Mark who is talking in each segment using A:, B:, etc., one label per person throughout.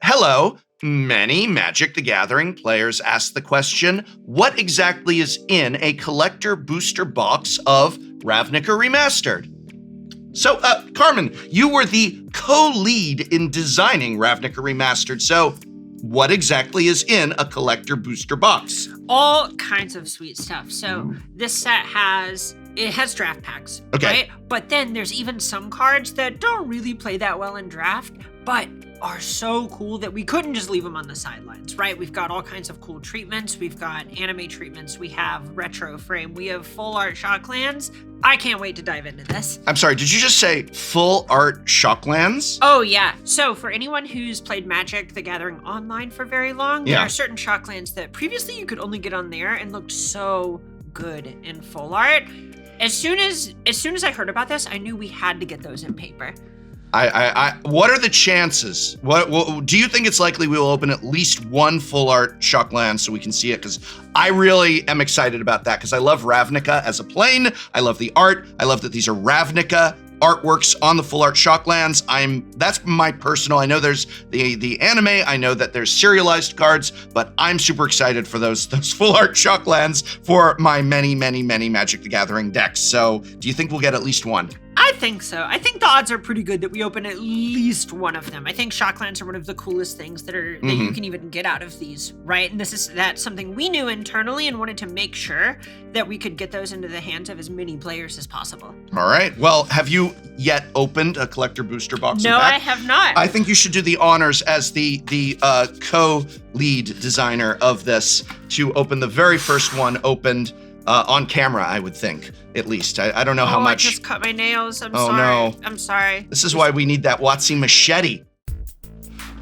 A: Hello. Many Magic the Gathering players ask the question, what exactly is in a collector booster box of Ravnica Remastered? So, Carmen, you were the co-lead in designing Ravnica Remastered, so what exactly is in a collector booster box?
B: All kinds of sweet stuff. So this set has draft packs, right? But then there's even some cards that don't really play that well in draft, but are so cool that we couldn't just leave them on the sidelines, right? We've got all kinds of cool treatments. We've got anime treatments. We have retro frame. We have full art shocklands. I can't wait to dive into this.
A: I'm sorry, did you just say full art shocklands?
B: Oh, yeah. So for anyone who's played Magic the Gathering online for very long, there are certain shocklands that previously you could only get on there and looked so good in full art. As soon as I heard about this, I knew we had to get those in paper.
A: What are the chances? What do you think it's likely we will open at least one full art shockland so we can see it? Because I really am excited about that because I love Ravnica as a plane. I love the art. I love that these are Ravnica artworks on the full art shocklands. That's my personal. I know there's the anime. I know that there's serialized cards, but I'm super excited for those full art shocklands for my many Magic the Gathering decks. So, do you think we'll get at least one?
B: I think so. I think the odds are pretty good that we open at least one of them. I think shocklands are one of the coolest things that you can even get out of these, right? And that's something we knew internally and wanted to make sure that we could get those into the hands of as many players as possible.
A: All right. Well, have you yet opened a collector booster box?
B: No, I have not.
A: I think you should do the honors as the co-lead designer of this to open the very first one opened on camera, I would think, at least. I don't know how much.
B: I just cut my nails. I'm
A: sorry.
B: No. I'm sorry.
A: This is why we need that WotC machete.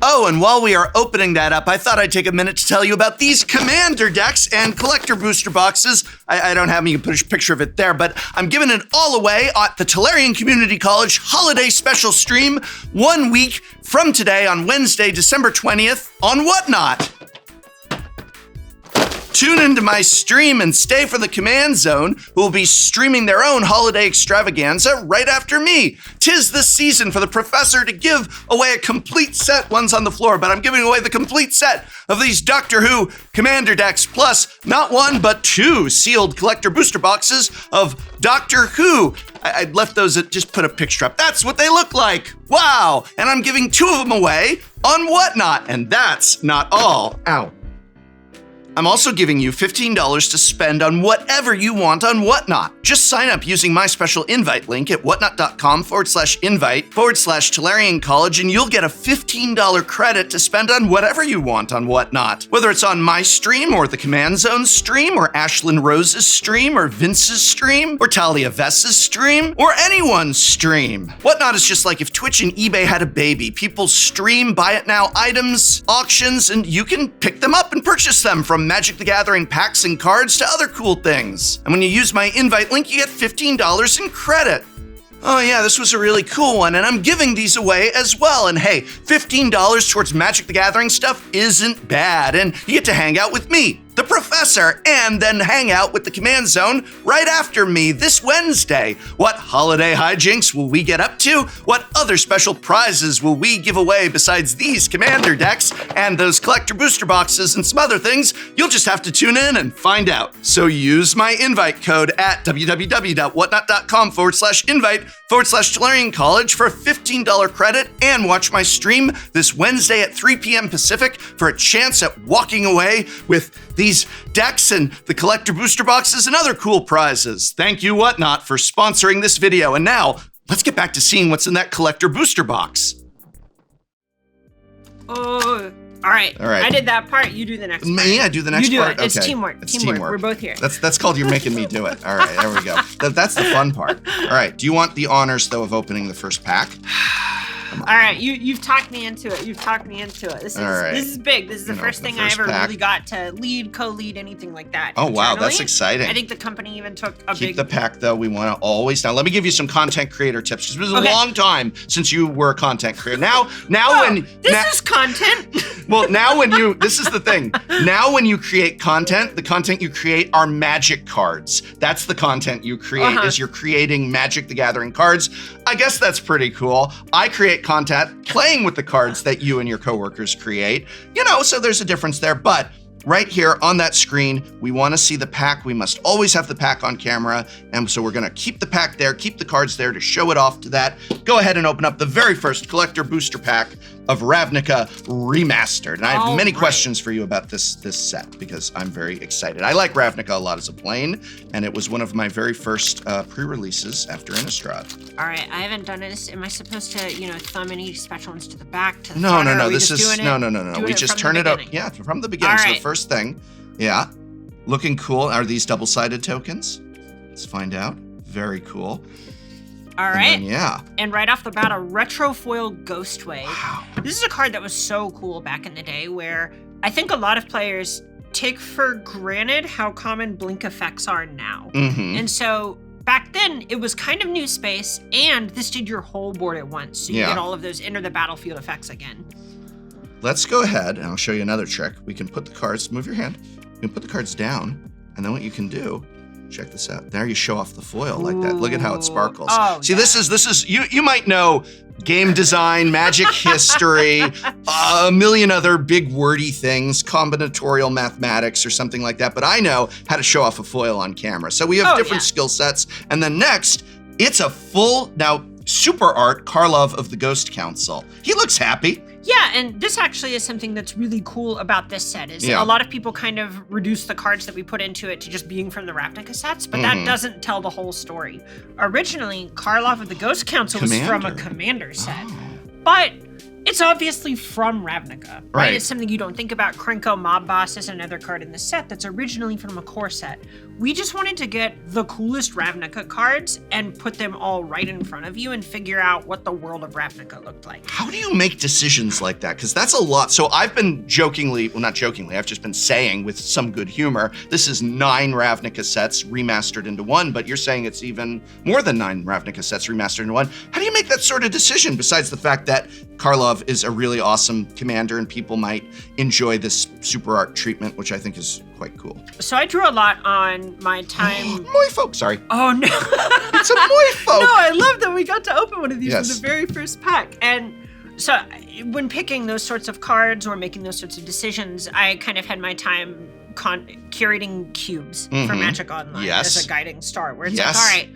A: Oh, and while we are opening that up, I thought I'd take a minute to tell you about these Commander decks and collector booster boxes. I don't have me put a picture of it there, but I'm giving it all away at the Tolarian Community College Holiday Special Stream 1 week from today on Wednesday, December 20th on Whatnot. Tune into my stream and stay for the Command Zone, who will be streaming their own holiday extravaganza right after me. 'Tis the season for the professor to give away a complete set. One's on the floor, but I'm giving away the complete set of these Doctor Who Commander decks, plus not one, but two sealed collector booster boxes of Doctor Who. I left those just put a picture up. That's what they look like. Wow. And I'm giving two of them away on Whatnot. And that's not all. Ow. I'm also giving you $15 to spend on whatever you want on Whatnot. Just sign up using my special invite link at whatnot.com/invite/Tolarian College and you'll get a $15 credit to spend on whatever you want on Whatnot. Whether it's on my stream or the Command Zone stream or Ashlyn Rose's stream or Vince's stream or Talia Vess's stream or anyone's stream. Whatnot is just like if Twitch and eBay had a baby. People stream, buy it now items, auctions, and you can pick them up and purchase them from Magic the Gathering packs and cards to other cool things. And when you use my invite link, you get $15 in credit. Oh yeah, this was a really cool one, and I'm giving these away as well. And hey, $15 towards Magic the Gathering stuff isn't bad, and you get to hang out with me, the professor, and then hang out with the Command Zone right after me this Wednesday. What holiday hijinks will we get up to? What other special prizes will we give away besides these Commander decks and those collector booster boxes and some other things? You'll just have to tune in and find out. So use my invite code at www.whatnot.com/invite/Tolarian College for a $15 credit and watch my stream this Wednesday at 3 p.m. Pacific for a chance at walking away with these decks and the collector booster boxes and other cool prizes. Thank you, Whatnot, for sponsoring this video. And now, let's get back to seeing what's in that collector booster box.
B: Oh, all right. I did that part. You do the next part.
A: Me? I do the next part?
B: You do it. It's teamwork. It's teamwork. We're both here.
A: That's called you're making me do it. All right, there we go. That's the fun part. All right, do you want the honors, though, of opening the first pack?
B: All right, you've talked me into it. This is big. This is the first thing I ever really got to co-lead anything like that.
A: Oh, wow, that's exciting.
B: I think the company even took a
A: Keep the pack, though. We want to always. Now, let me give you some content creator tips. It's been a long time since you were a content creator. This is content. Well, this is the thing. Now when you create content, the content you create are magic cards. That's the content you create, is you're creating Magic the Gathering cards. I guess that's pretty cool. I create get content playing with the cards that you and your coworkers create. So there's a difference there. But right here on that screen, we want to see the pack. We must always have the pack on camera. And so we're going to keep the pack there, keep the cards there to show it off to that. Go ahead and open up the very first collector booster pack of Ravnica Remastered. And I have many questions for you about this set because I'm very excited. I like Ravnica a lot as a plane, and it was one of my very first pre-releases after Innistrad.
B: All right, I haven't done this. Am I supposed to, thumb any special ones to the back, to the
A: No.
B: front,
A: No.
B: or
A: This is no. We just turn it up. Yeah, from the beginning. So the first thing, yeah, looking cool. Are these double-sided tokens? Let's find out. Very cool.
B: All right.
A: Yeah.
B: And right off the bat, a retro foil Ghost Wave.
A: Wow.
B: This is a card that was so cool back in the day where I think a lot of players take for granted how common blink effects are now.
A: Mm-hmm.
B: And so back then, it was kind of new space, and this did your whole board at once. So you get all of those enter the battlefield effects again.
A: Let's go ahead, and I'll show you another trick. We can put the cards, move your hand, you can put the cards down, and then what you can do, check this out. There you show off the foil like that. Look at how it sparkles.
B: Oh,
A: See, this is you might know game design, magic history, a million other big wordy things, combinatorial mathematics or something like that, but I know how to show off a foil on camera. So we have different skill sets. And then next, it's a full, now, super art Karlov of the Ghost Council. He looks happy.
B: Yeah, and this actually is something that's really cool about this set is a lot of people kind of reduce the cards that we put into it to just being from the Ravnica sets, but that doesn't tell the whole story. Originally, Karlov of the Ghost Council was from a Commander set, but it's obviously from Ravnica, right? It's something you don't think about. Krenko Mob Boss is another card in the set that's originally from a core set. We just wanted to get the coolest Ravnica cards and put them all right in front of you and figure out what the world of Ravnica looked like.
A: How do you make decisions like that? Because that's a lot. So I've been not jokingly, I've just been saying with some good humor, this is 9 Ravnica sets remastered into one, but you're saying it's even more than 9 Ravnica sets remastered into one. How do you make that sort of decision besides the fact that Karlov is a really awesome commander and people might enjoy this super art treatment, which I think is quite cool.
B: So I drew a lot on my time.
A: Moifolk, sorry.
B: Oh no.
A: It's a Moifolk.
B: No, I love that we got to open one of these in the very first pack. And so when picking those sorts of cards or making those sorts of decisions, I kind of had my time curating cubes for Magic Online as a guiding star, where it's like, all right,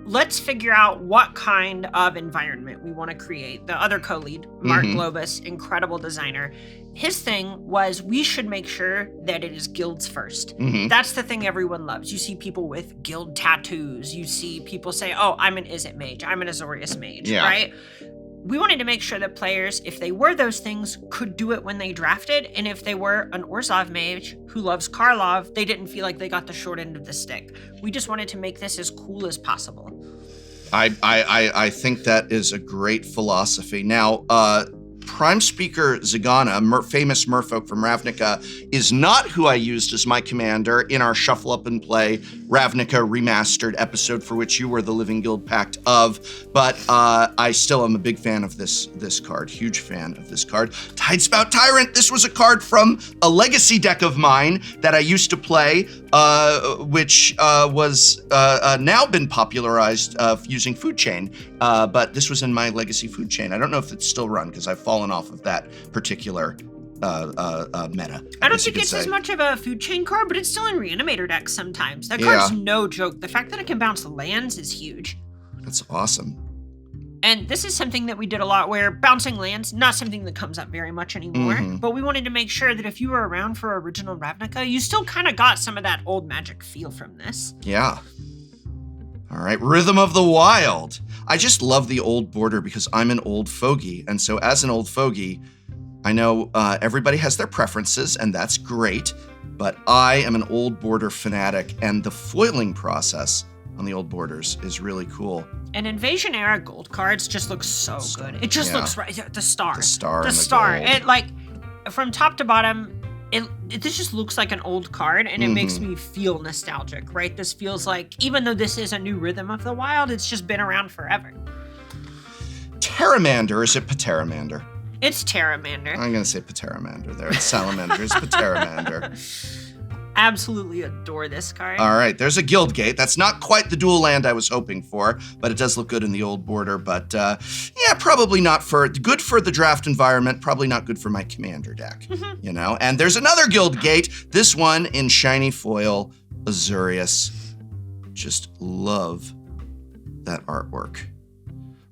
B: let's figure out what kind of environment we want to create. The other co-lead, Mark Globus, incredible designer, his thing was we should make sure that it is guilds first. That's the thing everyone loves. You see people with guild tattoos. You see people say, oh, I'm an Izzet mage. I'm an Azorius mage, right? We wanted to make sure that players, if they were those things, could do it when they drafted. And if they were an Orzhov mage who loves Karlov, they didn't feel like they got the short end of the stick. We just wanted to make this as cool as possible.
A: I think that is a great philosophy. Now, Prime Speaker Zagana, famous merfolk from Ravnica, is not who I used as my commander in our Shuffle Up and Play Ravnica Remastered episode, for which you were the Living Guild Pact of, but I still am a big fan of this card, huge fan of this card. Tidespout Tyrant, this was a card from a legacy deck of mine that I used to play, which was now been popularized using Food Chain, but this was in my legacy Food Chain. I don't know if it's still run because I've fallen off of that particular meta.
B: I don't think it's as much of a Food Chain card, but it's still in Reanimator decks sometimes. That card's no joke. The fact that it can bounce lands is huge.
A: That's awesome.
B: And this is something that we did a lot where bouncing lands, not something that comes up very much anymore, but we wanted to make sure that if you were around for original Ravnica, you still kind of got some of that old Magic feel from this.
A: Yeah. All right, Rhythm of the Wild. I just love the old border because I'm an old fogey. And so as an old fogey, I know everybody has their preferences, and that's great, but I am an old border fanatic, and the foiling process on the old borders is really cool.
B: And Invasion Era gold cards just look so good. It just looks right. The star.
A: The star.
B: It, like, from top to bottom, this just looks like an old card, and it makes me feel nostalgic, right? This feels like, even though this is a new Rhythm of the Wild, it's just been around forever.
A: Terramander, or is it Pteramander?
B: It's Terramander.
A: I'm going to say Pteramander there. It's Salamander, it's Pteramander.
B: absolutely adore this card.
A: All right, there's a guild gate. That's not quite the dual land I was hoping for, but it does look good in the old border. But yeah, probably not good for the draft environment, probably not good for my commander deck, you know? And there's another guild gate, this one in shiny foil, Azurius. Just love that artwork.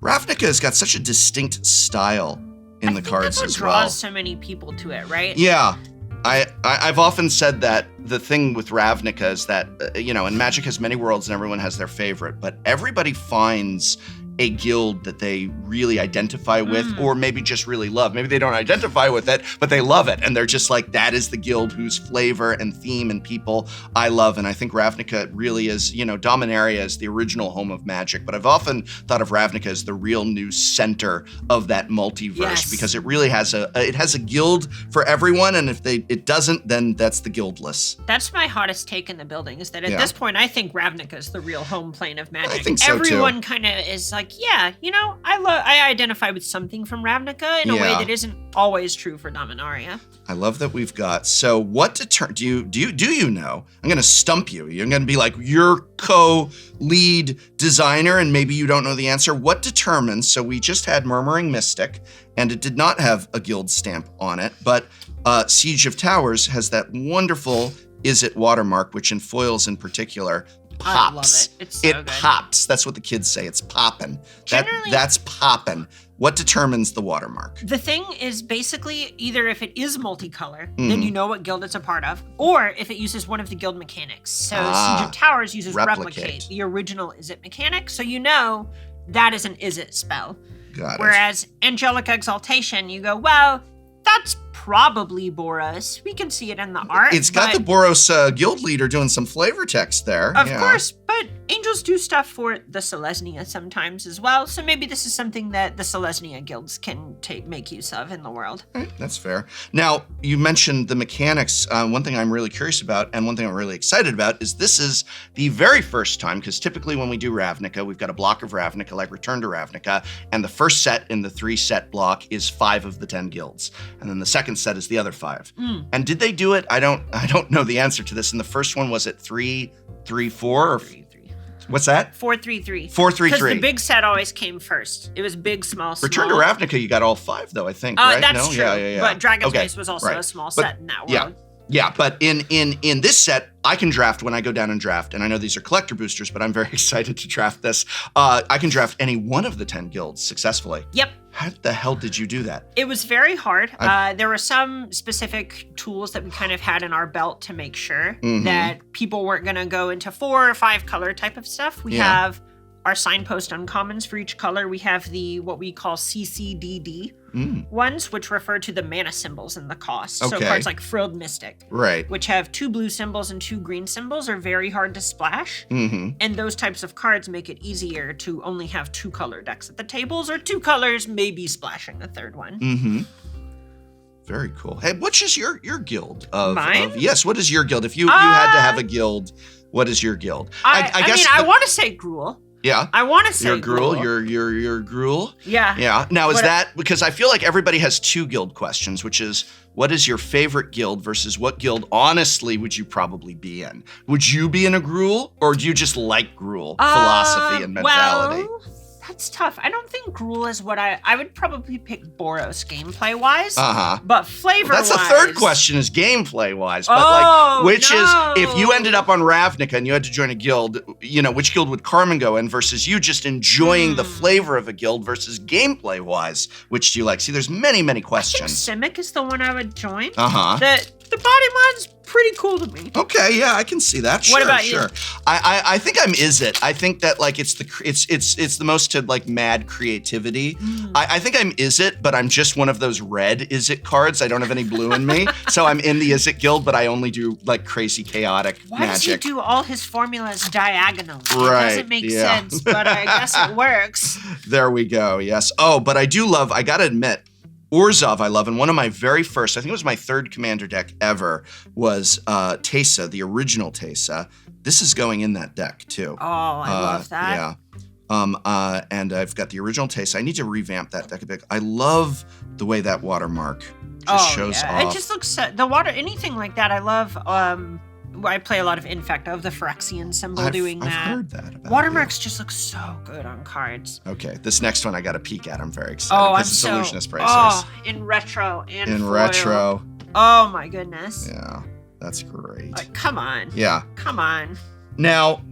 A: Ravnica has got such a distinct style in the cards
B: that's what
A: as well.
B: draws so many people to it, right?
A: Yeah. I've often said that the thing with Ravnica is that, you know, and Magic has many worlds and everyone has their favorite, but everybody finds a guild that they really identify with or maybe just really love. Maybe they don't identify with it, but they love it. And they're just like, that is the guild whose flavor and theme and people I love. And I think Ravnica really is, you know, Dominaria is the original home of Magic, but I've often thought of Ravnica as the real new center of that multiverse because it really has a guild for everyone. And if it doesn't, then that's the guildless.
B: That's my hottest take in the building is that at this point, I think Ravnica is the real home plane of Magic.
A: I think so
B: Everyone
A: too.
B: kind of is like, yeah, you know, I identify with something from Ravnica in a way that isn't always true for Dominaria.
A: I love that we've got. So what do you know? I'm going to stump you. You're going to be like, you're co-lead designer and maybe you don't know the answer. What determines, so we just had Murmuring Mystic and it did not have a guild stamp on it, but Siege of Towers has that wonderful Is It watermark, which in foils in particular pops.
B: I love it. It's so good.
A: Pops. That's what the kids say. It's poppin'. That's poppin'. What determines the watermark?
B: The thing is basically either if it is multicolor, then you know what guild it's a part of, or if it uses one of the guild mechanics. So Siege of Towers uses Replicate, the original Is It mechanic, so you know that is an Is It spell.
A: Got it.
B: Whereas Angelic Exaltation, you go, well, that's probably Boros. We can see it in the art.
A: It's got the Boros guild leader doing some flavor text there.
B: Of course, but angels do stuff for the Selesnya sometimes as well, so maybe this is something that the Selesnya guilds can make use of in the world.
A: Right, that's fair. Now, you mentioned the mechanics. One thing I'm really curious about and one thing I'm really excited about is this is the very first time, because typically when we do Ravnica, we've got a block of Ravnica, like Return to Ravnica, and the first set in the 3-set block is 5 of the 10 guilds. And then the second set is the other 5. And did they do it? I don't know the answer to this. In the first one, was it 3, 3, 4? Or
B: 3, 3.
A: What's that?
B: 4, 3, 3.
A: 4, 3, 3.
B: Because the big set always came first. It was big, small, small.
A: Return to Ravnica, you got all 5 though, I think, right?
B: That's true.
A: Yeah.
B: But Dragon's Mace was also a small set in that world.
A: Yeah, but in this set, I can draft when I go down and draft, and I know these are collector boosters, but I'm very excited to draft this. I can draft any one of the 10 guilds successfully.
B: Yep.
A: How the hell did you do that?
B: It was very hard. There were some specific tools that we kind of had in our belt to make sure that people weren't going to go into 4 or 5 color type of stuff. We have our signpost uncommons for each color. We have the what we call CCDD ones, which refer to the mana symbols and the cost. So cards like Frilled Mystic, which have 2 blue symbols and 2 green symbols, are very hard to splash. And those types of cards make it easier to only have 2 color decks at the tables, or 2 colors, maybe splashing a third one.
A: Very cool. Hey, which is your guild?
B: Mine?
A: Yes, what is your guild? If you had to have a guild, what is your guild?
B: I guess I want to say Gruul.
A: Yeah.
B: I want to say
A: your Gruul. Your Gruul.
B: Yeah.
A: Yeah. Now, is that because I feel like everybody has 2 guild questions, which is what is your favorite guild versus what guild, honestly, would you probably be in? Would you be in a Gruul, or do you just like Gruul philosophy and mentality?
B: Well, that's tough. I don't think Gruul is what I would probably pick Boros gameplay wise. But flavor wise.
A: That's the third question is gameplay wise. But is if you ended up on Ravnica and you had to join a guild, you know, which guild would Carmen go in versus you just enjoying the flavor of a guild versus gameplay wise? Which do you like? See, there's many, many questions.
B: I think Simic is the one I would join. The body mod's pretty cool to me.
A: Okay, yeah, I can see that. Sure,
B: what about you?
A: I think I'm Is It. I think that like it's the most to like mad creativity. I think I'm Is It, but I'm just one of those red Is It cards. I don't have any blue in me, so I'm in the Is It guild, but I only do like crazy chaotic magic.
B: Why does he do all his formulas diagonally?
A: Right,
B: It doesn't make sense, but I guess it works.
A: There we go. Yes. Oh, but I do love. I gotta admit. Orzhov I love, and one of my very first, I think it was my 3rd commander deck ever, was Teysa, the original Teysa. This is going in that deck, too.
B: Oh, I love that.
A: Yeah. And I've got the original Teysa. I need to revamp that deck a bit. I love the way that watermark just shows off.
B: It just looks, the water, anything like that, I love I play a lot of Infect of the Phyrexian symbol doing that.
A: I've heard that about
B: Watermarks just look so good on cards.
A: Okay, this next one I got to peek at. I'm very excited.
B: Oh,
A: it's Illusionist Bracers.
B: Oh, in retro and
A: in
B: foil.
A: retro.
B: Oh my goodness.
A: Yeah, that's great.
B: Like, come on.
A: Yeah.
B: Come on.
A: Now,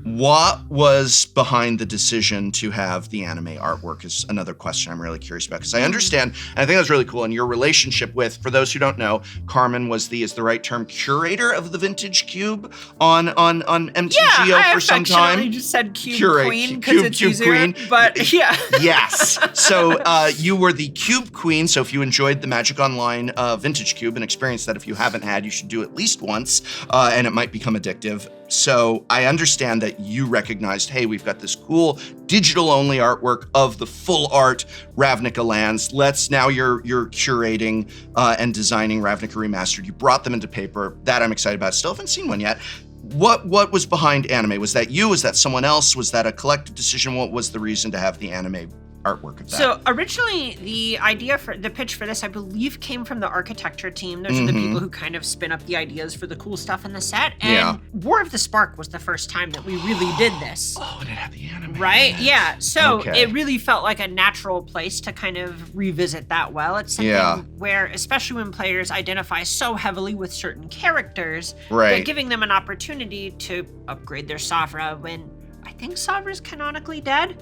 A: what was behind the decision to have the anime artwork is another question I'm really curious about, because I understand, and I think that's really cool, and your relationship with, for those who don't know, Carmen was is the right term, curator of the Vintage Cube on MTGO for some time.
B: I just said Cube Queen because it's
A: Cube
B: easier,
A: Queen.
B: but yeah.
A: Yes. So you were the Cube Queen, so if you enjoyed the Magic Online Vintage Cube, an experience that if you haven't had, you should do at least once, and it might become addictive. So I understand that you recognized, hey, we've got this cool digital-only artwork of the full art Ravnica lands. Now you're curating and designing Ravnica Remastered. You brought them into paper. That I'm excited about. Still haven't seen one yet. What was behind anime? Was that you? Was that someone else? Was that a collective decision? What was the reason to have the anime artwork of that?
B: So originally the idea for the pitch for this, I believe, came from the architecture team. Those are the people who kind of spin up the ideas for the cool stuff in the set. And War of the Spark was the first time that we really did this.
A: Oh, and it had the anime.
B: Right? Yeah. So it really felt like a natural place to kind of revisit that well. It's something where, especially when players identify so heavily with certain characters, that giving them an opportunity to upgrade their Savra when I think Savra's canonically dead.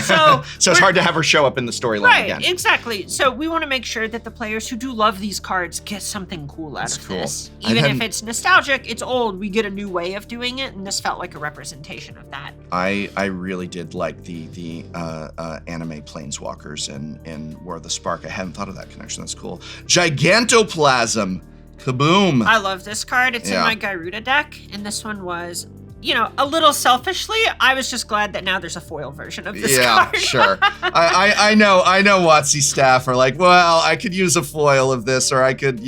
B: So
A: it's hard to have her show up in the storyline again.
B: Right, exactly. So we want to make sure that the players who do love these cards get something cool out of this. Even if it's nostalgic, it's old, we get a new way of doing it, and this felt like a representation of that.
A: I really did like the anime planeswalkers in War of the Spark. I hadn't thought of that connection. That's cool. Gigantoplasm. Kaboom.
B: I love this card. It's in my Gyruda deck, and this one was, a little selfishly, I was just glad that now there's a foil version of this card. Yeah,
A: sure. I know WotC staff are like, well, I could use a foil of this, or I could,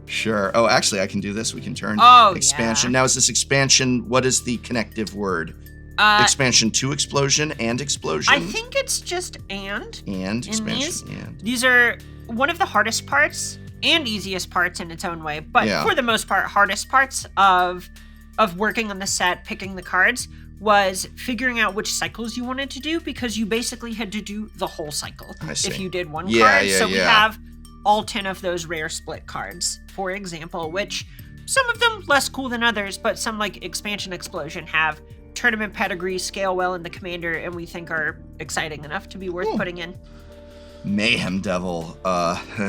A: sure. Oh, actually, I can do this. We can turn expansion. Now, is this expansion, what is the connective word? Expansion to explosion and explosion?
B: I think it's just and.
A: And expansion and.
B: These are one of the hardest parts and easiest parts in its own way, but for the most part, hardest parts of working on the set, picking the cards, was figuring out which cycles you wanted to do, because you basically had to do the whole cycle if you did one card. So we have all 10 of those rare split cards, for example, which some of them less cool than others, but some like Expansion Explosion have tournament pedigree, scale well in the commander, and we think are exciting enough to be worth putting in.
A: Mayhem Devil,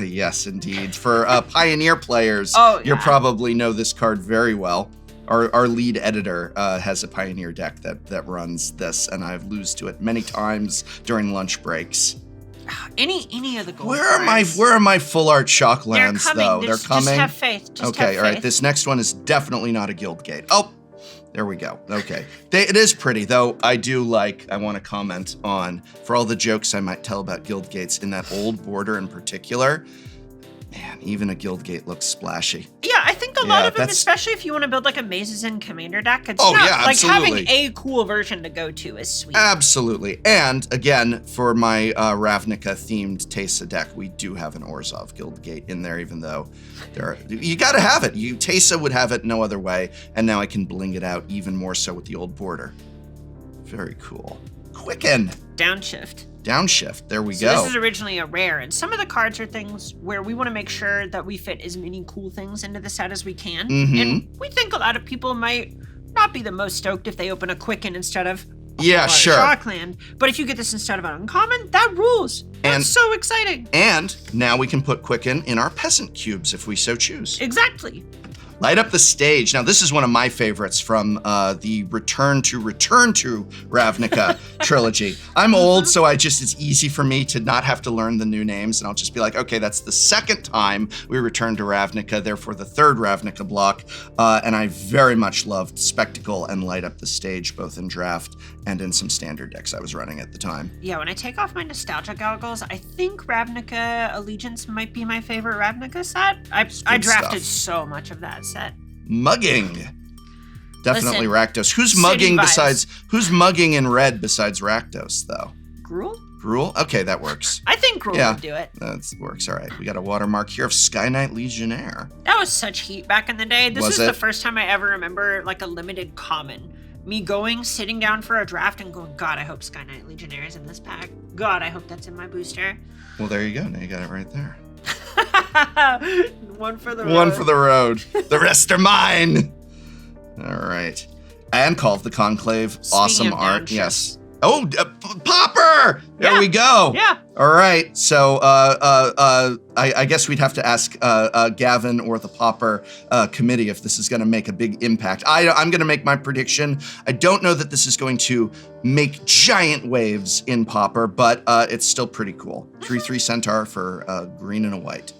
A: yes indeed. For Pioneer players, you probably know this card very well. Our lead editor has a Pioneer deck that runs this, and I've lost to it many times during lunch breaks.
B: Any of the gold
A: Where are my full art shocklands though? They're coming.
B: Just have faith.
A: Okay, all right. This next one is definitely not a Guildgate. Oh, there we go. Okay, it is pretty though. I want to comment on, for all the jokes I might tell about Guildgates in that old border in particular. Man, even a Guildgate looks splashy.
B: Yeah, I think a lot of them, especially if you want to build like a Mazes and Commander deck, it's having a cool version to go to is sweet.
A: Absolutely. And again, for my Ravnica themed Teysa deck, we do have an Orzhov Guildgate in there, even though you gotta have it. Teysa would have it no other way, and now I can bling it out even more so with the old border. Very cool. Quicken. Downshift, there we go.
B: This is originally a rare, and some of the cards are things where we want to make sure that we fit as many cool things into the set as we can. And we think a lot of people might not be the most stoked if they open a Quicken instead of Shockland. But if you get this instead of an uncommon, that rules. That's so exciting.
A: And now we can put Quicken in our Peasant Cubes if we so choose.
B: Exactly.
A: Light Up the Stage. Now, this is one of my favorites from the Return to Ravnica trilogy. I'm old, so it's easy for me to not have to learn the new names, and I'll just be like, okay, that's the second time we returned to Ravnica, therefore the third Ravnica block, and I very much loved Spectacle and Light Up the Stage, both in Draft and in some standard decks I was running at the time.
B: Yeah, when I take off my nostalgia goggles, I think Ravnica Allegiance might be my favorite Ravnica set. I drafted so much of that set.
A: Mugging. Definitely Rakdos. Who's mugging in red besides Rakdos, though?
B: Gruul?
A: Gruul? Okay, that works.
B: I think Gruul would do it.
A: That works. All right. We got a watermark here of Sky Knight Legionnaire.
B: That was such heat back in the day. This
A: Was
B: is the
A: it?
B: first time I ever remember like a limited common. Me sitting down for a draft and going, God, I hope Sky Knight Legionnaire is in this pack. God, I hope that's in my booster.
A: Well, there you go. Now you got it right there.
B: One for the road.
A: One for the road. The rest are mine. All right. And Call of the Conclave. Awesome art. Yes. Oh, Popper! There we go.
B: Yeah.
A: All right. So I guess we'd have to ask Gavin or the Popper committee if this is going to make a big impact. I'm going to make my prediction. I don't know that this is going to make giant waves in Popper, but it's still pretty cool. 3/3 Centaur for green and a white.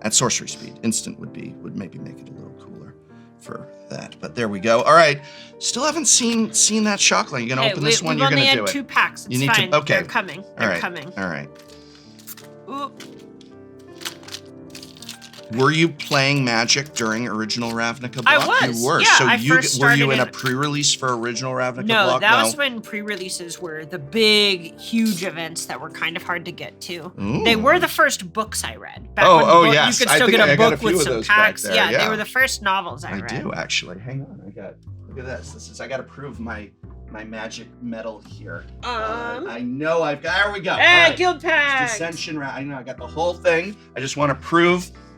A: At sorcery speed. Instant would maybe make it a little cooler for that. But there we go. All right. Still haven't seen that shockland. You're gonna open this one. You're gonna do it.
B: We've only had 2 packs. It's
A: you need
B: fine.
A: to. Okay.
B: They're coming. They're coming.
A: All right.
B: Ooh.
A: Were you playing Magic during original Ravnica block?
B: I was.
A: You were.
B: Yeah,
A: So
B: I first
A: were you
B: started
A: in a pre-release for original Ravnica
B: No,
A: block?
B: that was when pre-releases were the big, huge events that were kind of hard to get to.
A: Ooh.
B: They were the first books I read.
A: Yes.
B: You could
A: I
B: still
A: think
B: get
A: I
B: a
A: got a
B: book
A: few
B: with
A: of
B: some
A: those back
B: packs.
A: there,
B: Yeah,
A: yeah.
B: they were the first novels I read.
A: I do actually. Hang on. Look at this. I got to prove my Magic medal here. I know I've got. There we go.
B: Hey,
A: right.
B: guild pack.
A: Dissension. I know I got the whole thing. I just want to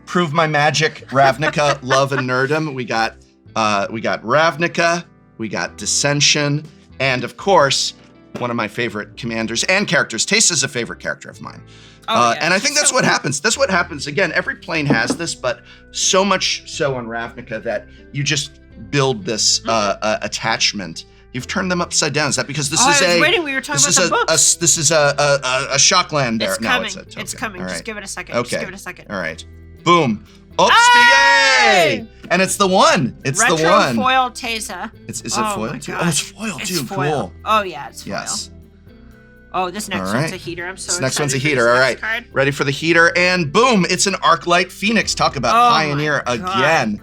A: prove my Magic Ravnica love and nerdom. We got Ravnica, we got Dissension, and of course, one of my favorite commanders and characters. Taste is a favorite character of mine. And I think that's what happens. That's what happens. Again, every plane has this, but so much so on Ravnica that you just build this attachment. You've turned them upside down. Is that because this is
B: I was waiting. We were talking about the books.
A: This is a shockland there.
B: It's coming.
A: No,
B: It's coming.
A: All right.
B: Just give it a second.
A: Okay.
B: Just give it a second.
A: All right. Boom. Oops,
B: Hey!
A: And it's the one. It's
B: Retro
A: the one.
B: foil Tesa.
A: Is it foil
B: my
A: too?
B: gosh.
A: Oh, it's foil
B: It's
A: too.
B: foil.
A: Cool.
B: Oh yeah, it's foil.
A: Yes.
B: Oh, this next
A: All
B: one's
A: right.
B: a heater. I'm so
A: This
B: excited.
A: next one's a
B: for
A: heater.
B: this
A: All
B: next
A: right.
B: card.
A: Ready for the heater, and boom! It's an Arclight Phoenix. Talk about
B: Oh
A: Pioneer
B: my God.
A: again.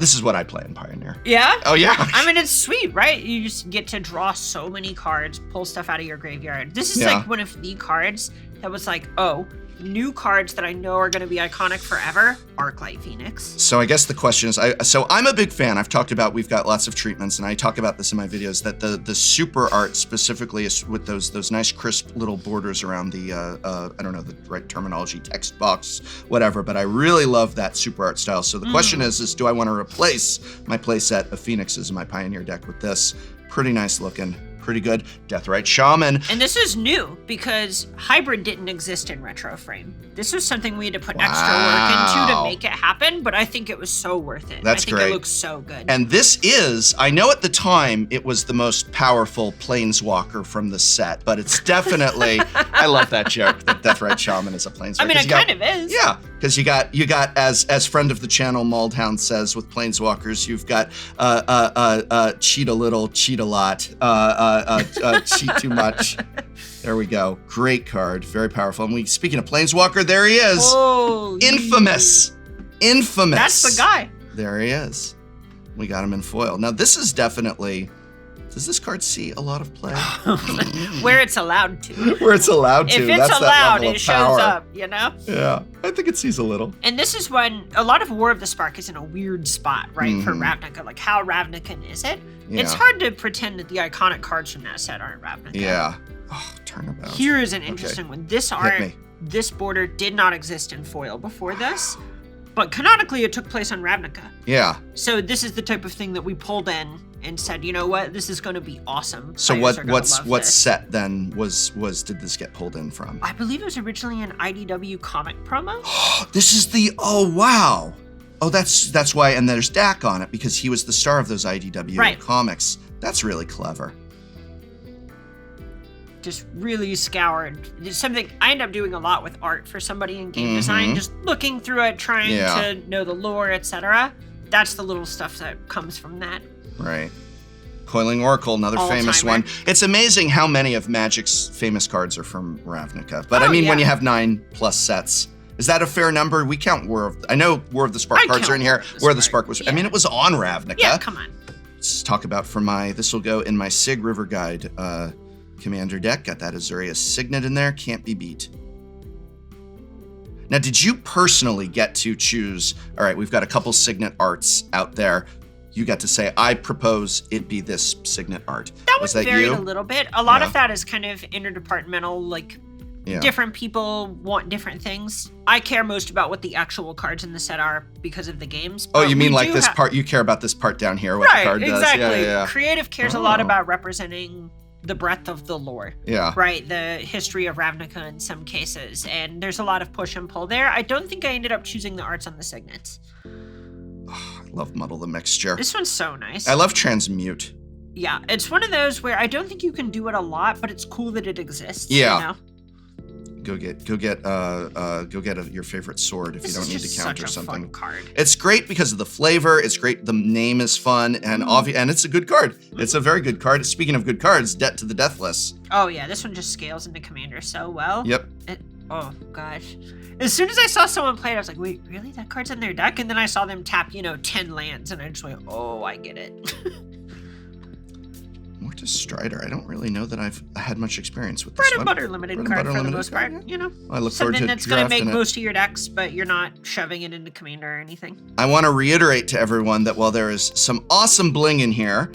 A: This is what I play in Pioneer.
B: Yeah?
A: Oh yeah.
B: I mean, it's sweet, right? You just get to draw so many cards, pull stuff out of your graveyard. This is
A: Yeah.
B: like one of the cards that was like, oh, new cards that I know are going to be iconic forever. Arclight Phoenix.
A: So I guess the question is, so I'm a big fan. I've talked about, we've got lots of treatments, and I talk about this in my videos, that the super art specifically is with those nice crisp little borders around the, I don't know the right terminology, text box, whatever, but I really love that super art style. So the question is do I want to replace my playset of Phoenixes in my Pioneer deck with this? Pretty nice looking. Pretty good. Deathrite Shaman.
B: And this is new because hybrid didn't exist in Retro Frame. This was something we had to put extra work into to make it happen, but I think it was so worth it.
A: That's
B: I think
A: great.
B: It looks so good.
A: And this is, I know at the time it was the most powerful planeswalker from the set, but it's definitely, I love that joke that Deathrite Shaman is a planeswalker.
B: I mean, it kind of is.
A: Yeah, because you got as friend of the channel Maldhound says with planeswalkers, you've got cheat a little, cheat a lot, cheat too much. There we go. Great card, very powerful. And speaking of planeswalker, there he is.
B: Oh,
A: Infamous.
B: That's the guy.
A: There he is. We got him in foil. Now this is definitely. Does this card see a lot of play?
B: Where it's allowed to.
A: Where it's allowed to.
B: If it's
A: That's
B: allowed,
A: that level
B: it
A: of
B: shows
A: power.
B: up, you know?
A: Yeah, I think it sees a little.
B: And this is when a lot of War of the Spark is in a weird spot, right, for Ravnica. Like, how Ravnican is it?
A: Yeah.
B: It's hard to pretend that the iconic cards from that set aren't Ravnica.
A: Yeah. Oh, turnabout.
B: Here is an interesting one. This art,
A: me.
B: this border did not exist in foil before this, but canonically it took place on Ravnica.
A: Yeah.
B: So this is the type of thing that we pulled in and said, you know what, this is going to be awesome.
A: So
B: Players are gonna
A: what
B: love this.
A: set then did this get pulled in from?
B: I believe it was originally an IDW comic promo.
A: This is oh wow. Oh, that's why, and there's Dak on it because he was the star of those IDW comics. That's really clever.
B: Just really scoured. It's something I end up doing a lot with art for somebody in game design, just looking through it, trying to know the lore, etc. That's the little stuff that comes from that.
A: Right. Coiling Oracle, another famous
B: All-timer.
A: one. It's amazing how many of Magic's famous cards are from Ravnica. But I mean, when you have 9+ sets, is that a fair number? We count I know War of the Spark cards are in here. War of the Spark was, I mean, it was on Ravnica.
B: Yeah, come on.
A: Let's talk about this will go in my Sig River Guide Commander deck. Got that Azurius Signet in there. Can't be beat. Now, did you personally get to choose? All right, we've got a couple Signet arts out there. You got to say, I propose it be this Signet art.
B: That was varied
A: you?
B: A little bit. A lot of that is kind of interdepartmental, like different people want different things. I care most about what the actual cards in the set are because of the games.
A: Oh, you mean like this part? You care about this part down here, what the card does?
B: Exactly. Yeah. Creative cares a lot about representing the breadth of the lore.
A: Yeah.
B: Right? The history of Ravnica in some cases. And there's a lot of push and pull there. I don't think I ended up choosing the arts on the signets.
A: Oh, I love Muddle the Mixture.
B: This one's so nice.
A: I love Transmute.
B: Yeah, it's one of those where I don't think you can do it a lot, but it's cool that it exists.
A: Yeah.
B: You know?
A: Go get your favorite sword if you don't need to counter something.
B: Fun card.
A: It's great because of the flavor. It's great. The name is fun and and it's a good card. It's a very good card. Speaking of good cards, Debt to the Deathless.
B: Oh yeah, this one just scales into Commander so well.
A: Yep.
B: Oh gosh. As soon as I saw someone play it, I was like, wait, really? That card's in their deck? And then I saw them tap, 10 lands, and I just went, oh, I get it.
A: Mortis Strider. I don't really know that I've had much experience with this
B: Bread and butter limited card for the most part,
A: I look forward to
B: something that's going to make most of your decks, but you're not shoving it into Commander or anything.
A: I want to reiterate to everyone that while there is some awesome bling in here,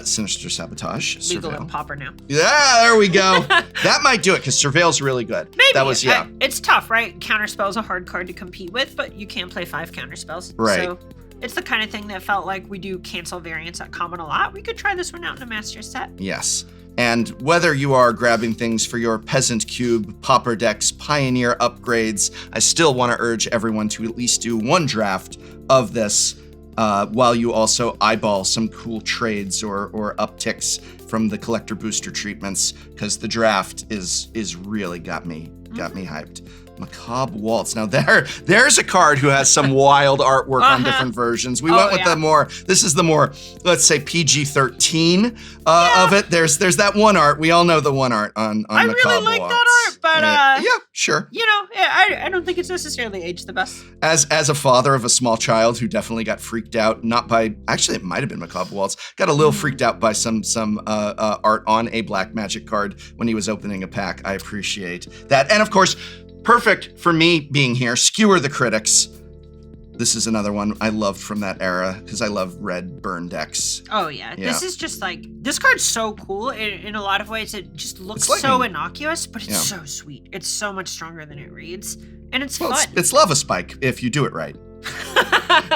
A: Sinister Sabotage,
B: Legal
A: Surveil.
B: and Pauper now.
A: Yeah, there we go. That might do it because Surveil's really good.
B: Maybe.
A: That was,
B: it's tough, right? Counterspell's a hard card to compete with, but you can play 5 counterspells.
A: Right.
B: So it's the kind of thing that felt like we do cancel variants at common a lot. We could try this one out in a master set.
A: Yes. And whether you are grabbing things for your Peasant Cube, Pauper decks, Pioneer upgrades, I still want to urge everyone to at least do one draft of this while you also eyeball some cool trades or upticks from the collector booster treatments, because the draft is really got me hyped. Macabre Waltz. Now there's a card who has some wild artwork on different versions. We went with this is the more, let's say, PG-13 of it. There's that one art. We all know the one art on
B: I
A: Macabre
B: really like
A: Waltz.
B: that art, but
A: yeah, sure.
B: I don't think it's necessarily aged the best.
A: As a father of a small child who definitely got freaked out, not by, actually it might have been Macabre Waltz, got a little freaked out by some art on a black magic card when he was opening a pack. I appreciate that. And of course, perfect for me being here, Skewer the Critics. This is another one I loved from that era because I love red burn decks.
B: Oh yeah. This is just like, this card's so cool in a lot of ways. It just looks so innocuous, but it's so sweet. It's so much stronger than it reads, and it's fun.
A: It's Lava Spike if you do it right.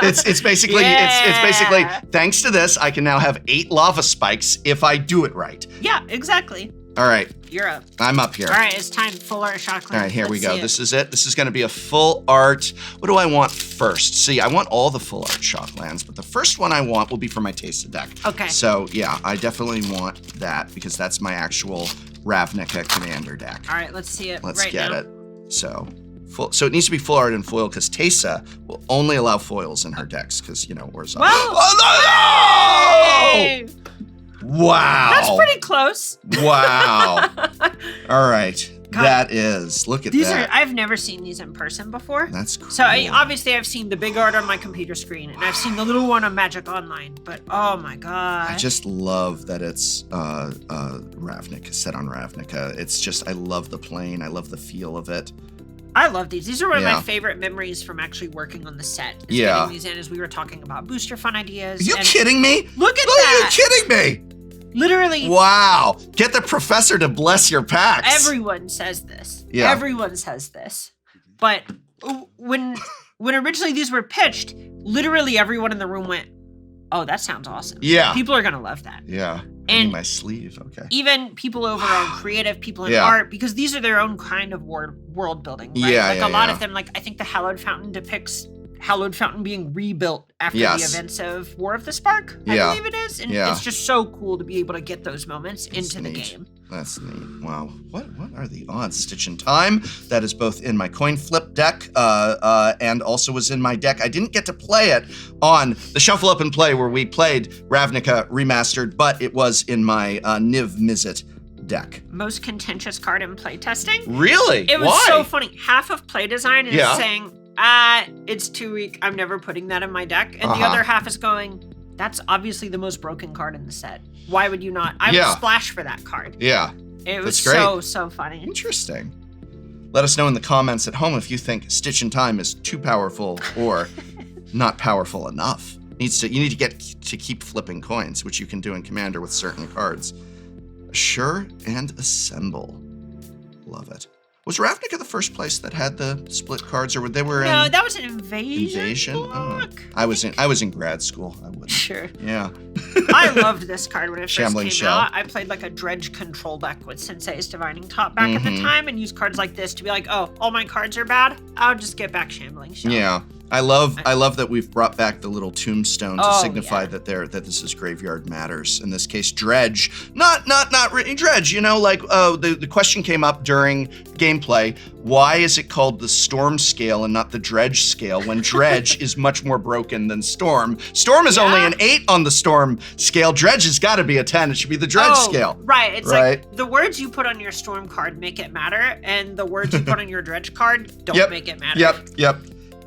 A: it's basically it's basically, thanks to this, I can now have 8 Lava Spikes if I do it right.
B: Yeah, exactly.
A: All right.
B: You're up.
A: I'm up here.
B: All right, it's time. Full art Shocklands.
A: All right, here we go. This is it. This is going to be a full art. What do I want first? See, I want all the full art Shocklands, but the first one I want will be for my Taste deck. Okay. So, yeah, I definitely want that because that's my actual Ravnica Commander deck.
B: All right, let's see it.
A: Let's get it. So it needs to be full art and foil because Teysa will only allow foils in her decks because, Warzone.
B: Well,
A: oh, no!
B: Hey!
A: Wow.
B: That's pretty close.
A: Wow. All right. God. Look at that.
B: I've never seen these in person before.
A: That's cool.
B: So obviously I've seen the big art on my computer screen and I've seen the little one on Magic Online, but oh my God.
A: I just love that it's Ravnica, set on Ravnica. It's just, I love the plane. I love the feel of it.
B: I love these. These are one of my favorite memories from actually working on the set. Getting these in as we were talking about booster fun ideas.
A: Are you kidding me?
B: Look at that.
A: Are you kidding me?
B: Literally.
A: Wow. Get the professor to bless your packs.
B: Everyone says this.
A: Yeah.
B: Everyone says this. But when originally these were pitched, literally everyone in the room went, oh, that sounds awesome.
A: Yeah.
B: People are going to love that.
A: Yeah.
B: And
A: my sleeve. Okay.
B: Even people over on creative, people in art, because these are their own kind of world building, right?
A: Yeah,
B: like a lot of them, like I think the Hallowed Fountain depicts Hallowed Fountain being rebuilt after the events of War of the Spark, I believe it is. And it's just so cool to be able to get those moments into the game.
A: That's neat. Wow. What are the odds? Stitch in Time. That is both in my coin flip deck and also was in my deck. I didn't get to play it on the Shuffle Up and Play where we played Ravnica Remastered, but it was in my Niv Mizzet deck.
B: Most contentious card in playtesting.
A: Really?
B: It was so funny. Half of play design is saying, it's too weak. I'm never putting that in my deck. And the other half is going, that's obviously the most broken card in the set. Why would you not? I would splash for that card.
A: Yeah.
B: It was
A: That's great.
B: so funny.
A: Interesting. Let us know in the comments at home if you think Stitch in Time is too powerful or not powerful enough. You need to get to keep flipping coins, which you can do in Commander with certain cards. Assure and Assemble. Love it. Was Ravnica the first place that had the split cards, or they were in?
B: No, that was an Invasion block.
A: Oh. I was in grad school. I wouldn't.
B: Sure.
A: Yeah.
B: I loved this card when it first
A: Shambling
B: came
A: Shell.
B: out. I played like a Dredge control deck with Sensei's Divining Top back at the time, and used cards like this to be like, oh, all my cards are bad. I'll just get back Shambling Shell.
A: Yeah. I love that we've brought back the little tombstone to signify
B: yeah.
A: that this is Graveyard Matters. In this case, Dredge. Not really Dredge, the question came up during gameplay. Why is it called the Storm scale and not the Dredge scale when Dredge is much more broken than Storm? Storm is only an 8 on the Storm scale. Dredge has got to be a 10. It should be the Dredge scale.
B: Right. It's like the words you put on your Storm card make it matter, and the words you put on your Dredge card don't make it matter.
A: Yep.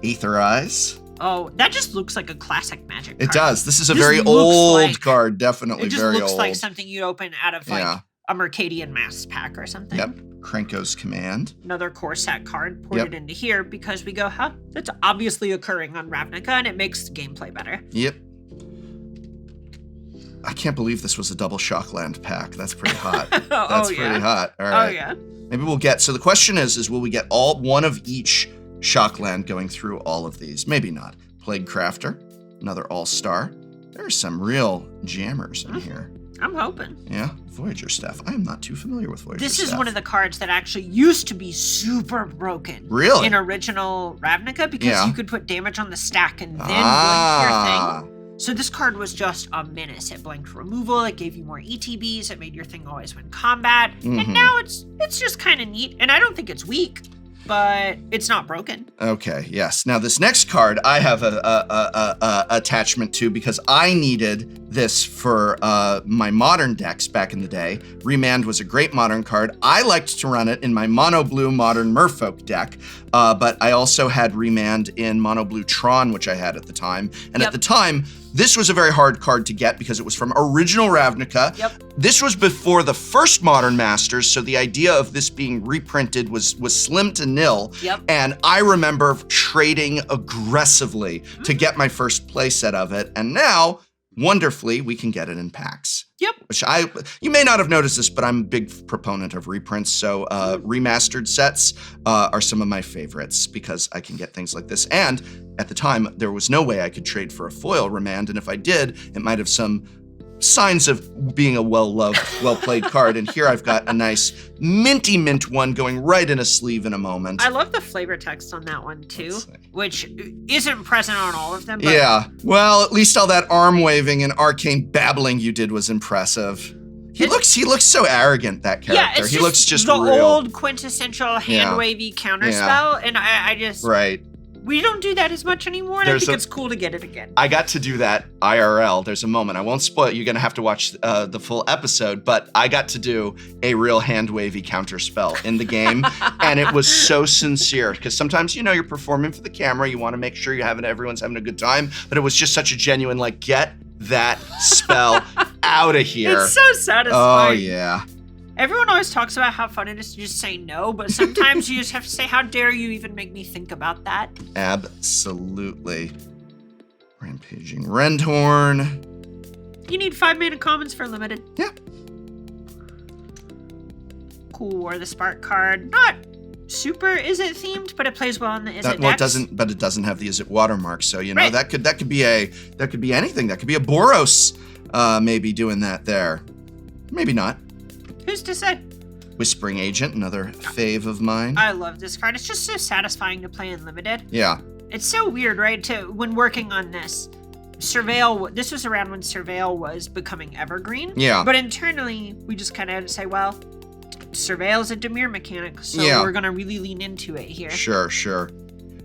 A: Aetherize.
B: Oh, that just looks like a classic Magic card.
A: It does. This is a very old card, definitely very old.
B: It just looks like something you'd open out of like a Mercadian Mass pack or something.
A: Yep. Krenko's Command.
B: Another core set card ported into here because we go, that's obviously occurring on Ravnica, and it makes the gameplay better.
A: Yep. I can't believe this was a double Shockland pack. That's pretty hot. That's pretty hot. All right.
B: Oh, yeah.
A: Maybe we'll get, so the question is will we get one of each Shockland going through all of these? Maybe not. Plague Crafter, another all-star. There are some real jammers in here.
B: I'm hoping.
A: Yeah, Voyager Staff. I am not too familiar with Voyager Staff.
B: This is one of the cards that actually used to be super broken.
A: Really?
B: In original Ravnica, because you could put damage on the stack and then blink your thing. So this card was just a menace. It blanked removal, it gave you more ETBs, it made your thing always win combat, and now it's just kind of neat, and I don't think it's weak. But it's not broken. Okay, yes. Now this next card I have a attachment to because I needed this for my modern decks back in the day. Remand was a great modern card. I liked to run it in my mono blue modern Merfolk deck, but I also had Remand in mono blue Tron, which I had at the time. And at the time, this was a very hard card to get because it was from original Ravnica. This was before the first Modern Masters, so the idea of this being reprinted was slim to nil. And I remember trading aggressively to get my first playset of it. And now, wonderfully, we can get it in packs. Which you may not have noticed this, but I'm a big proponent of reprints. So remastered sets are some of my favorites because I can get things like this. And at the time, there was no way I could trade for a foil Remand. And if I did, it might have some signs of being a well-loved, well-played card. And here I've got a nice minty mint one going right in a sleeve in a moment. I love the flavor text on that one too, which isn't present on all of them. But yeah, well, at least all that arm waving and arcane babbling you did was impressive. He looks so arrogant, that character. He looks just the
A: real.
B: Old quintessential hand-wavy counterspell, and I just... We don't do that as much anymore, and I think it's cool to get it again. I got to do that IRL. There's a moment. I won't spoil it. You're going to have to watch the full episode, but I got to do a real hand-wavy counterspell in the game, and it was so sincere, because sometimes, you're performing for the camera. You want to make sure everyone's having a good time, but it was just such a genuine, get that spell out of here. It's so satisfying. Oh, yeah. Everyone always talks about how fun it is to just say no, but sometimes you just have to say, how dare you even make me think about that? Absolutely. Rampaging Rendhorn. You need 5 mana commons for limited. Yeah. Cool War the Spark card. Not super Is It themed, but it plays well in the Is It decks. It doesn't have the Is It watermark, so that could be anything. That could be a Boros maybe doing that there. Maybe not. Who's to say? Whispering Agent, another fave of mine. I love this card. It's just so satisfying to play in limited. Yeah. It's so weird, right? When working on this, Surveil, this was around when Surveil was becoming evergreen. Yeah. But internally, we just kind of had to say, well, Surveil is a Dimir mechanic, so we're going to really lean into it here. Sure.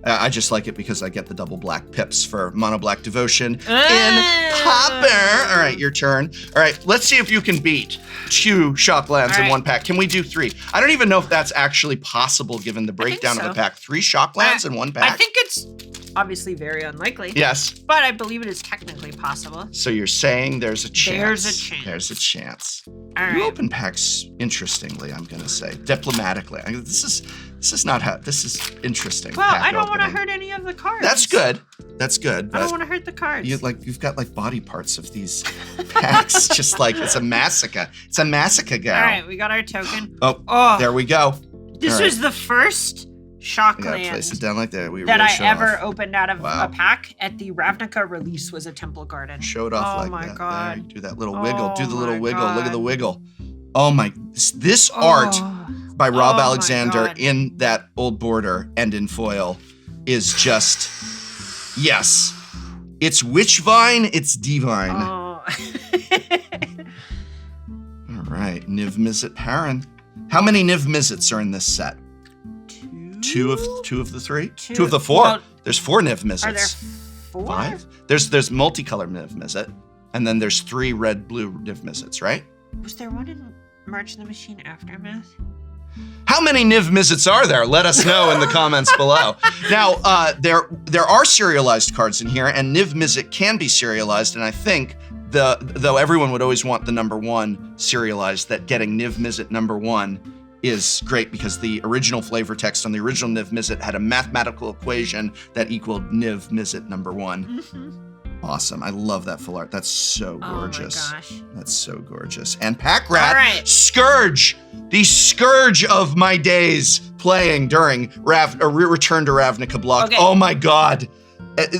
B: I just like it because I get the double black pips for mono black devotion in Popper. All right, your turn. All right, let's see if you can beat 2 Shocklands in one pack. Can we do 3? I don't even know if that's actually possible given the breakdown of the pack. 3 Shocklands in one pack? I think it's obviously very unlikely.
A: Yes.
B: But I believe it is technically possible.
A: So you're saying there's a chance.
B: There's a chance.
A: There's a chance.
B: All
A: You
B: right.
A: open packs interestingly, I'm going to say. Diplomatically. This is not how, this is interesting.
B: Well,
A: pack
B: I don't want to
A: opening.
B: hurt any of the cards.
A: That's good. That's good.
B: I don't
A: But
B: want to hurt the cards.
A: you've got like body parts of these packs, just like it's a massacre. It's a massacre, gal.
B: All right, we got our token.
A: Oh, there we go.
B: This
A: All right.
B: was the first
A: We gotta place it
B: shocklands
A: down like that. We
B: that
A: really
B: I
A: showed
B: ever
A: off.
B: opened out of
A: Wow.
B: a pack at the Ravnica release was a Temple Garden.
A: Showed off
B: Oh
A: like
B: my
A: that.
B: God.
A: There, do that little wiggle. Do
B: Oh
A: the little
B: my
A: wiggle. Look at the
B: God.
A: wiggle. Oh my! This art
B: Oh.
A: by Rob
B: Oh my
A: Alexander
B: God.
A: in that old border and in foil is just yes. It's witch vine. It's divine.
B: Oh.
A: All right, Niv Mizzet Perrin. How many Niv Mizzets are in this set? Two of the three.
B: Two.
A: Two of the four.
B: Well,
A: There's 4 Niv Mizzets.
B: Are there 4?
A: 5? There's multicolor Niv Mizzet, and then there's 3 red-blue Niv Mizzets, right?
B: Was there one in March of the Machine Aftermath?
A: How many Niv Mizzets are there? Let us know in the comments below. Now, there are serialized cards in here, and Niv Mizzet can be serialized, and I think though everyone would always want the number 1 serialized, that getting Niv Mizzet number 1 is great because the original flavor text on the original Niv Mizzet had a mathematical equation that equaled Niv Mizzet number 1.
B: Mm-hmm.
A: Awesome. I love that full art. That's so gorgeous.
B: Oh my gosh.
A: That's so gorgeous. And Pack Rat,
B: All right.
A: Scourge, the scourge of my days playing during Return to Ravnica block.
B: Okay.
A: Oh my God.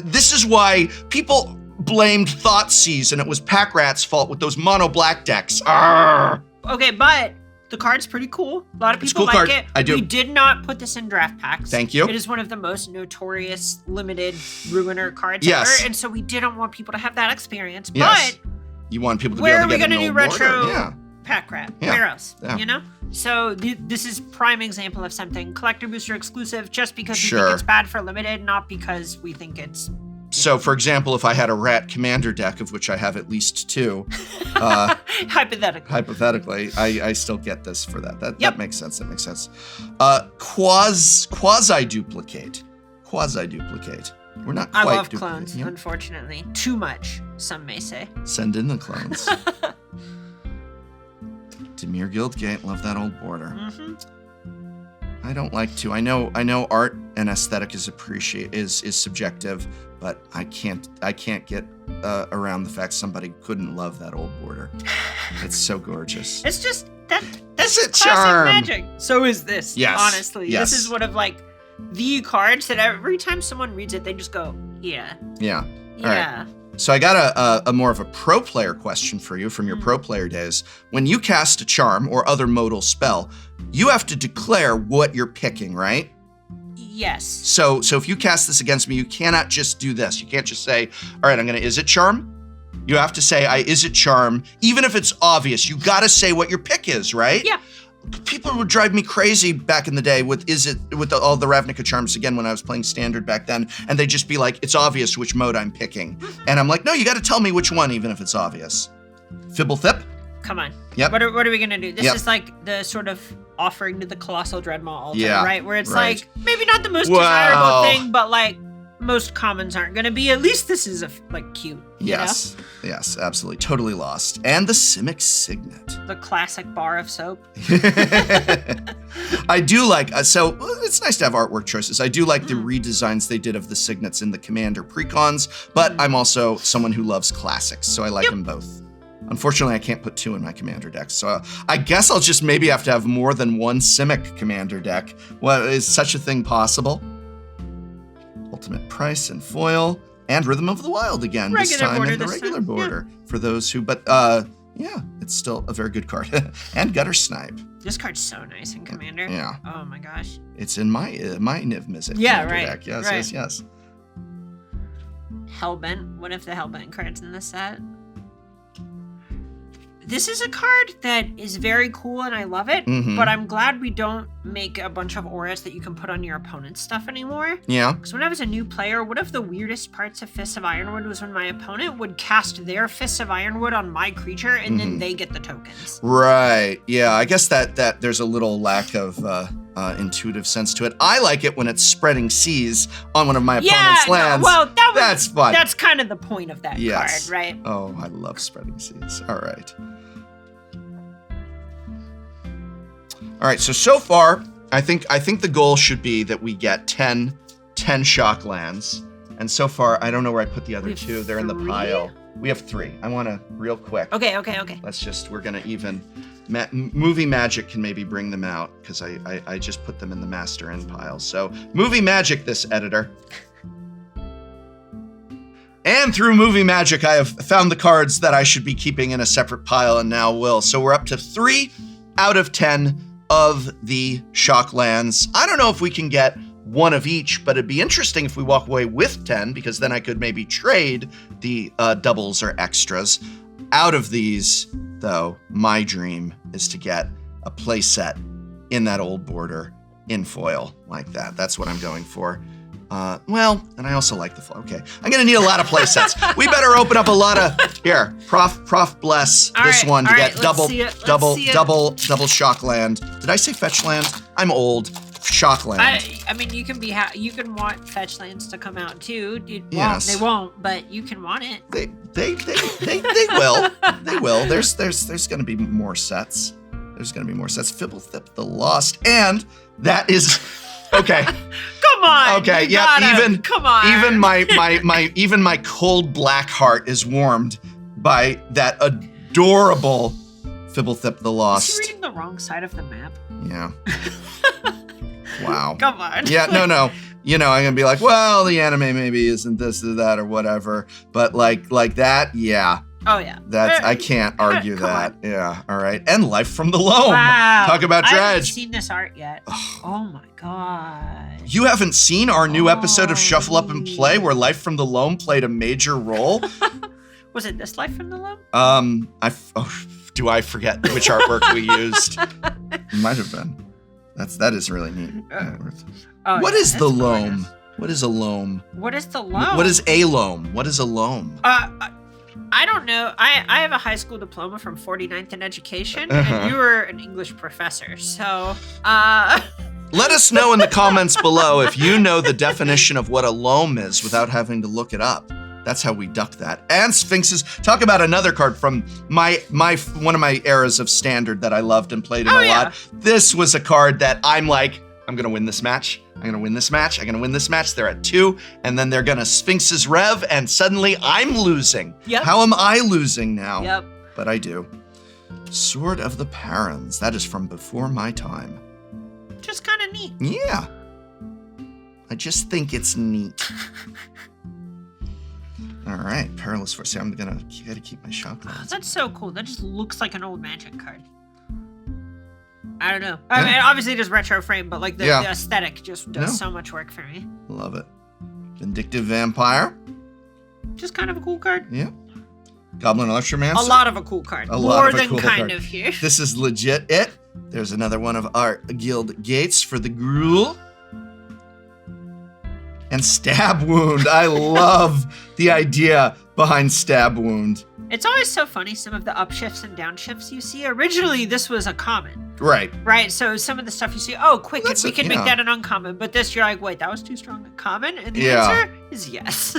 A: This is why people blamed Thoughtseize and it was Pack Rat's fault with those mono black decks. Arrgh.
B: Okay, but the card's pretty cool. A lot of
A: It's a
B: people
A: cool
B: like
A: card.
B: it.
A: I do.
B: We did not put this in draft packs.
A: Thank you.
B: It is one of the most notorious limited ruiner cards
A: Yes.
B: ever, and so we didn't want people to have that experience.
A: Yes.
B: But
A: You want people to
B: where
A: be
B: are
A: able to
B: we
A: get
B: gonna
A: an
B: do
A: old
B: retro
A: border. Yeah.
B: Pack Rat?
A: Yeah.
B: Where else?
A: Yeah.
B: You know? So this is prime example of something collector booster exclusive just because we
A: Sure.
B: think it's bad for limited, not because we think it's
A: So, for example, if I had a Rat Commander deck, of which I have at least 2,
B: hypothetical.
A: hypothetically, I still get this for that. That
B: Yep.
A: makes sense. That makes sense. Quasi-duplicate. Quasi-duplicate. We're not quite
B: I love
A: duplicating,
B: clones,
A: yeah.
B: unfortunately. Too much, some may say.
A: Send in the clones. Demir Guildgate, love that old border.
B: Mm-hmm.
A: I don't like to. I know art and aesthetic is subjective, but I can't get around the fact somebody couldn't love that old border. It's so gorgeous.
B: It's just that's
A: It's a
B: classic
A: charm.
B: magic. So is this.
A: Yes,
B: Honestly,
A: yes.
B: this is one of like the cards that every time someone reads it, they just go, yeah,
A: Yeah. All
B: yeah.
A: right. So I got a more of a pro player question for you from your pro player days. When you cast a charm or other modal spell, you have to declare what you're picking, right?
B: Yes.
A: So if you cast this against me, you cannot just do this. You can't just say, all right, I'm going to Is It Charm. You have to say, Is It Charm. Even if it's obvious, you got to say what your pick is, right?
B: Yeah.
A: People would drive me crazy back in the day with all the Ravnica charms again when I was playing Standard back then, and they'd just be like, it's obvious which mode I'm picking. And I'm like, no, you got to tell me which one, even if it's obvious. Fibble Thip?
B: Come on.
A: Yep.
B: What are we gonna do? This
A: Yep.
B: is like the sort of offering to the Colossal Dreadmaw altar,
A: Yeah,
B: right? Where it's
A: right.
B: like maybe not the most
A: Wow.
B: desirable thing, but like most commons aren't gonna be. At least this is cute. you
A: Yes. Yes, absolutely. Totally lost. And the Simic Signet.
B: know? The classic bar of soap.
A: I do like, so it's nice to have artwork choices. I do like the redesigns they did of the signets in the Commander precons, but I'm also someone who loves classics, so I like them both. Unfortunately, I can't put 2 in my Commander deck, so I guess I'll just maybe have to have more than 1 Simic Commander deck. Well, is such a thing possible? Ultimate Price and foil, and Rhythm of the Wild again, this
B: Regular
A: time
B: border
A: in the
B: this
A: regular
B: time,
A: border. For those who, but yeah, it's still a very good card. And Gutter Snipe.
B: This card's so nice in Commander.
A: Yeah.
B: Oh my gosh.
A: It's in my Niv Mizzet
B: Yeah,
A: Commander
B: right,
A: deck. Yes,
B: right.
A: yes, yes.
B: Hellbent. What if the Hellbent cards in this set? This is a card that is very cool and I love it,
A: Mhm.
B: but I'm glad we don't make a bunch of auras that you can put on your opponent's stuff anymore.
A: Yeah.
B: Because when I was a new player, one of the weirdest parts of Fists of Ironwood was when my opponent would cast their Fists of Ironwood on my creature and then they get the tokens.
A: Right. Yeah. I guess that there's a little lack of intuitive sense to it. I like it when it's spreading seas on one of my opponent's lands.
B: Well,
A: that's fun.
B: That's kind of the point of that card, right?
A: Oh, I love spreading seas. All right, so far, I think the goal should be that we get 10 shocklands. And so far, I don't know where I put the other two. They're in the pile. We have 3. I want to, real quick.
B: Okay.
A: We're going to even, Movie Magic can maybe bring them out, because I just put them in the Master End pile. So, Movie Magic this, editor. And through Movie Magic, I have found the cards that I should be keeping in a separate pile, and now will. So we're up to 3 out of 10 of the shocklands. I don't know if we can get 1 of each, but it'd be interesting if we walk away with 10, because then I could maybe trade the doubles or extras. Out of these, though, my dream is to get a play set in that old border in foil like that. That's what I'm going for. And I also like the foil. Okay, I'm gonna need a lot of play sets. We better open up a lot of, here, Prof bless this one to get double shockland. Did I say fetch land? I'm old. Shockland.
B: I mean, you can want fetch lands to come out too.
A: Yes.
B: They won't, but you can want it.
A: They will. They will. There's going to be more sets. Fibblethip the Lost, and that is okay.
B: Come on.
A: Okay. Yeah.
B: Come on.
A: Even my cold black heart is warmed by that adorable Fibblethip the Lost.
B: Is he reading the wrong side of the map?
A: Yeah. Wow.
B: Come on.
A: Yeah, no. I'm gonna be like, well, the anime maybe isn't this or that or whatever, but like that, yeah.
B: Oh yeah.
A: I can't argue that.
B: On.
A: Yeah. All right. And Life from the Loam.
B: Wow.
A: Talk about dredge.
B: I haven't seen this art yet. Oh my god.
A: You haven't seen our new episode of Shuffle Up and Play where Life from the Loam played a major role?
B: Was it this Life from the Loam?
A: Do I forget which artwork we used? It might have been. That is really neat. What is the loam?
B: Gorgeous.
A: What is a loam?
B: What is the loam?
A: What is a loam? What is a loam?
B: I don't know. I have a high school diploma from 49th in education, and you were an English professor, so
A: Let us know in the comments below if you know the definition of what a loam is without having to look it up. That's how we duck that. And Sphinxes. Talk about another card from my one of my eras of Standard that I loved and played in a lot. This was a card that I'm like, I'm gonna win this match. I'm gonna win this match. They're at 2, and then they're gonna Sphinxes Rev, and suddenly I'm losing.
B: Yep.
A: How am I losing now?
B: Yep.
A: But I do. Sword of the Parents. That is from before my time.
B: Just kind of neat.
A: Yeah. I just think it's neat. All right, Perilous Force. See, gotta keep my shocklands.
B: That's so cool. That just looks like an old Magic card. I don't know. I mean, obviously it is retro frame, but like the aesthetic just does so much work for me.
A: Love it. Vindictive Vampire.
B: Just kind of a cool card.
A: Yeah. Goblin Electromancer.
B: A lot of a cool card. More than kind of here.
A: This is legit it. There's another one of our guild gates for the Gruul. And Stab Wound. I love the idea behind Stab Wound.
B: It's always so funny, some of the upshifts and downshifts you see. Originally, this was a common.
A: Right.
B: Right, so some of the stuff you see, quick, we can make that an uncommon. But this, you're like, wait, that was too strong a common? And the answer is yes.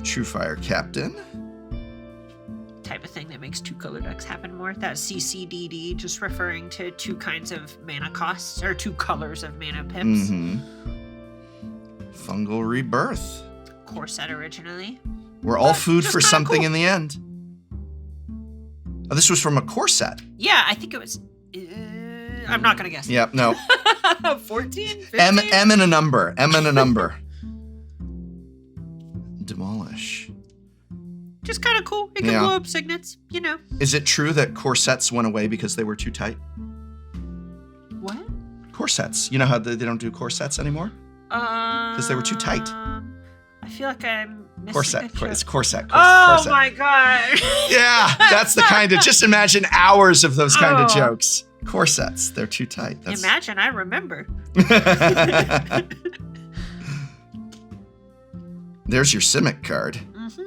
A: True Fire Captain.
B: Type of thing that makes 2 color decks happen more. That CCDD, just referring to 2 kinds of mana costs, or 2 colors of mana pips.
A: Mm-hmm. Fungal Rebirth.
B: Core set originally.
A: We're all food for something in the end. Oh, this was from a core set.
B: Yeah, I think it was. I'm not gonna guess.
A: Yeah, no.
B: 14? 15?
A: M and a number. Demolish.
B: Just kind of cool. It can blow up signets, you know.
A: Is it true that core sets went away because they were too tight?
B: What?
A: Core sets. You know how they don't do core sets anymore? Because they were too tight.
B: I feel like I'm missing
A: corset. It's corset.
B: Oh my god.
A: Yeah, that's the kind of, just imagine hours of those kind of jokes. Corsets, they're too tight.
B: Imagine, I remember.
A: There's your Simic card.
B: Mm-hmm.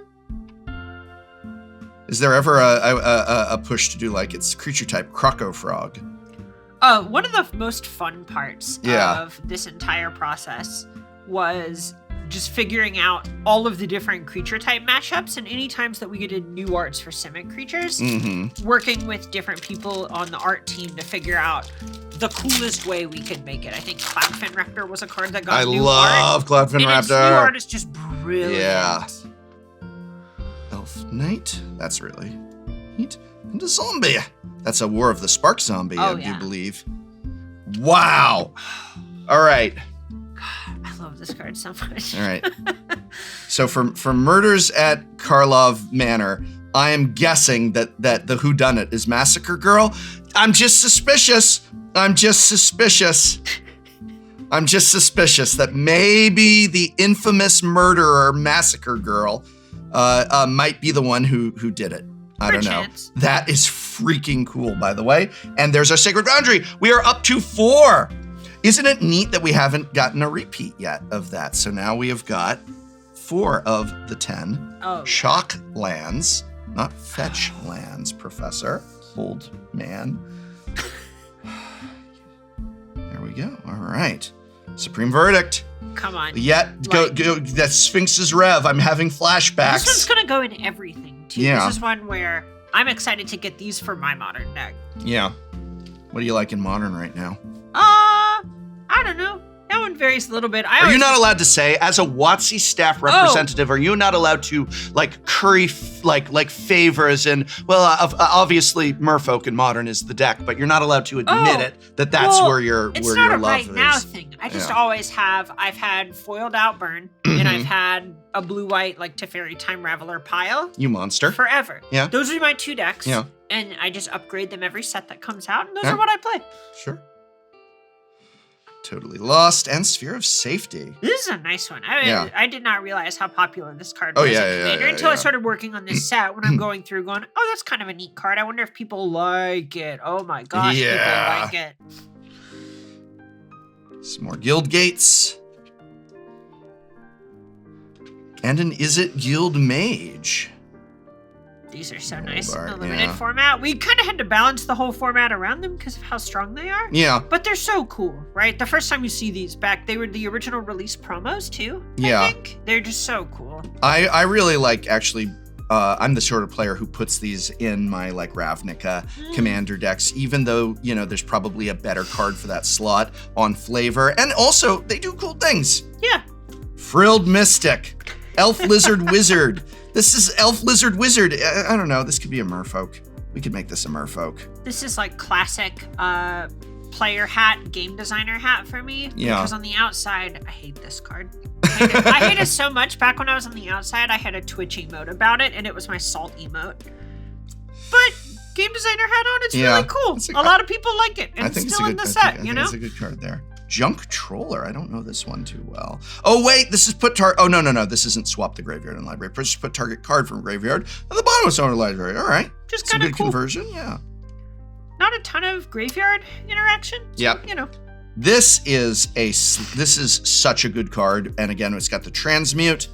A: Is there ever a push to do like its creature type Croco Frog?
B: One of the most fun parts of this entire process was just figuring out all of the different creature type mashups, and any times that we get new arts for Simic creatures, working with different people on the art team to figure out the coolest way we could make it. I think Cloudfin Raptor was a card that got new art.
A: I love Cloudfin Raptor.
B: Its new art is just brilliant.
A: Yeah. Elf Knight. That's really neat. And a zombie. That's a War of the Spark zombie, I do believe. Wow. All right.
B: I love this card so much.
A: All right. So for Murders at Karlov Manor, I am guessing that the whodunit is Massacre Girl. I'm just suspicious that maybe the infamous murderer Massacre Girl might be the one who did it. I don't know. That is freaking cool, by the way. And there's our Sacred Boundary. We are up to 4. Isn't it neat that we haven't gotten a repeat yet of that? So now we have got 4 of the 10 shocklands, not fetch lands, Professor. Old man. There we go. All right. Supreme Verdict.
B: Come on.
A: Go. That Sphinx's Rev. I'm having flashbacks.
B: This one's going to go in everything, too.
A: Yeah.
B: This is one where I'm excited to get these for my Modern deck.
A: Yeah. What do you like in Modern right now?
B: I don't know. That one varies a little bit.
A: Are you not allowed to say, as a WotC staff representative, are you not allowed to curry favors and obviously Merfolk in Modern is the deck, but you're not allowed to admit that's where your love is.
B: It's not a right now thing. I just always have. I've had foiled Outburn and I've had a blue-white Teferi Time Raveler pile.
A: You monster.
B: Forever.
A: Yeah.
B: Those are my 2 decks.
A: Yeah.
B: And I just upgrade them every set that comes out, and those are what I play.
A: Sure. Totally Lost and Sphere of Safety.
B: This is a nice one. I did not realize how popular this card was in Commander until I started working on this set. When I'm going through going, that's kind of a neat card. I wonder if people like it. Oh my gosh, people like it.
A: Some more Guild Gates. And an Is It Guild Mage.
B: These are so nice in the limited format. We kind of had to balance the whole format around them because of how strong they are.
A: Yeah.
B: But they're so cool, right? The first time you see these back, they were the original release promos too.
A: Yeah.
B: I think. They're just so cool.
A: I really like, actually, I'm the sort of player who puts these in my Ravnica Commander decks, even though, there's probably a better card for that slot on flavor. And also, they do cool things.
B: Yeah.
A: Frilled Mystic. Elf Lizard Wizard. This is Elf Lizard Wizard. I don't know. This could be a Merfolk. We could make this a Merfolk.
B: This is classic player hat, game designer hat for me.
A: Yeah.
B: Because on the outside, I hate this card. I hate it so much. Back when I was on the outside, I had a Twitch emote about it, and it was my salt emote. But game designer hat on, it's really cool. A lot of people like it, and it's still in the set, I think
A: it's a good card there. Junk Troller. I don't know this one too well. Oh, wait. This is put target. Oh, no. This isn't swap the graveyard and library. Just put target card from graveyard at the bottom of owner library. All right.
B: Just kind of cool.
A: Conversion. Yeah.
B: Not a ton of graveyard interaction.
A: Yeah. This is such a good card. And again, it's got the transmute,